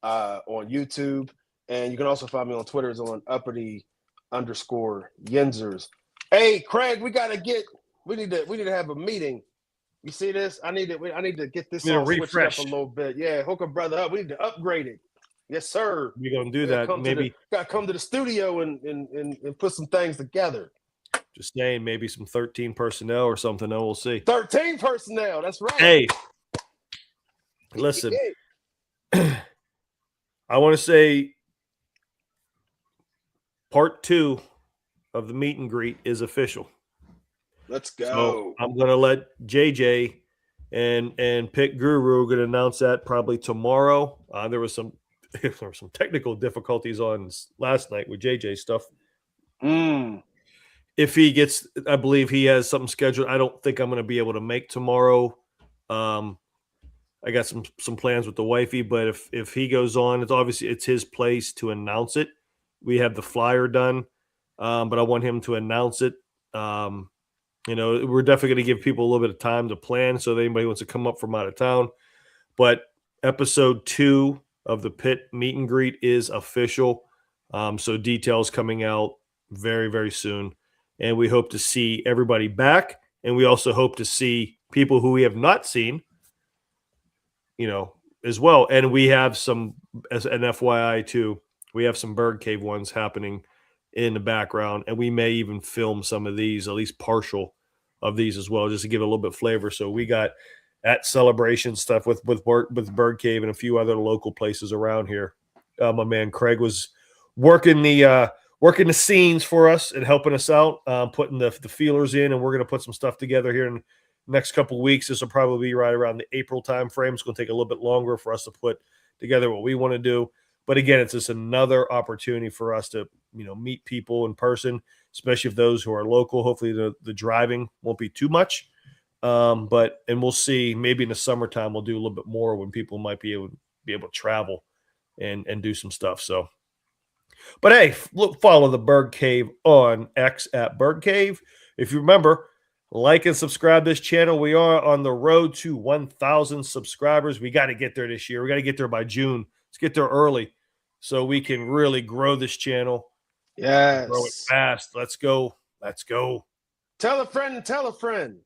on YouTube. And you can also find me on Twitter is on uppity_Yinzers. Hey, Craig, we need to have a meeting. You see this? I need to get this all switched up a little bit. Yeah, hook a brother up. We need to upgrade it. Yes, sir. We're gonna do that. Maybe gotta come to the studio and put some things together. Just saying, maybe some 13 personnel or something. No, we'll see. 13 personnel. That's right. Hey, listen. I want to say part 2 of the meet and greet is official. Let's go. So I'm going to let JJ and Pick Guru going to announce that probably tomorrow. There were some technical difficulties on last night with JJ stuff. If he gets, I believe he has something scheduled. I don't think I'm going to be able to make tomorrow. I got some plans with the wifey, but if he goes on, it's his place to announce it. We have the flyer done. but I want him to announce it. We're definitely going to give people a little bit of time to plan. So if anybody wants to come up from out of town, but episode 2 of the Pit meet and greet is official. So details coming out very, very soon. And we hope to see everybody back. And we also hope to see people who we have not seen, as well. And we have some, as an FYI too, we have some Bird Cave ones happening in the background. And we may even film some of these, at least partial of these as well, just to give it a little bit of flavor. So we got at celebration stuff with Bird Cave and a few other local places around here. My man Craig was working the scenes for us and helping us out, putting the feelers in, and we're going to put some stuff together here in the next couple of weeks. This will probably be right around the April time frame. It's going to take a little bit longer for us to put together what we want to do. But again, it's just another opportunity for us to, meet people in person, especially if those who are local. Hopefully the driving won't be too much. And we'll see, maybe in the summertime, we'll do a little bit more when people might be able to travel and do some stuff. So, but hey, follow the Bird Cave on X at Bird Cave. If you remember, like and subscribe this channel. We are on the road to 1,000 subscribers. We got to get there this year. We got to get there by June. Let's get there early so we can really grow this channel. Yes. Grow it fast. Let's go. Let's go. Tell a friend and tell a friend.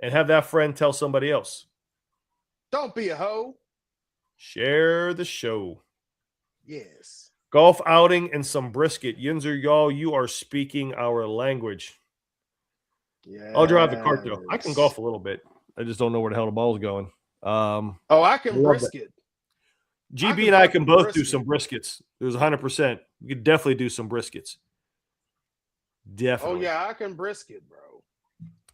And have that friend tell somebody else. Don't be a hoe. Share the show. Yes. Golf outing and some brisket. Yinzer, y'all, you are speaking our language. Yeah. I'll drive the cart, though. I can golf a little bit. I just don't know where the hell the ball's going. I can brisket. GB and I can both do some briskets. It was 100%. We could definitely do some briskets. Definitely. Oh, yeah, I can brisket, bro.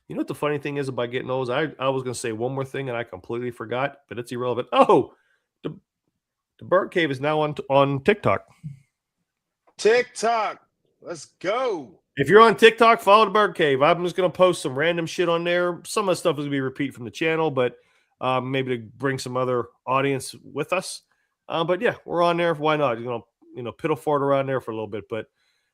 You know what the funny thing is about getting those? I was going to say one more thing, and I completely forgot, but it's irrelevant. Oh, the Bird Cave is now on TikTok. TikTok. Let's go. If you're on TikTok, follow the Bird Cave. I'm just going to post some random shit on there. Some of the stuff is going to be repeat from the channel, but maybe to bring some other audience with us. But yeah, we're on there. Why not? You're going to piddle fart around there for a little bit. But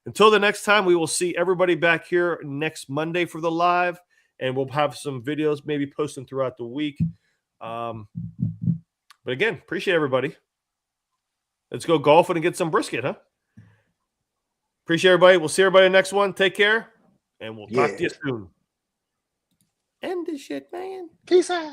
until the next time, we will see everybody back here next Monday for the live. And we'll have some videos maybe posting throughout the week. But again, appreciate everybody. Let's go golfing and get some brisket, huh? Appreciate everybody. We'll see everybody next one. Take care. And we'll talk to you soon. End this shit, man. Peace out.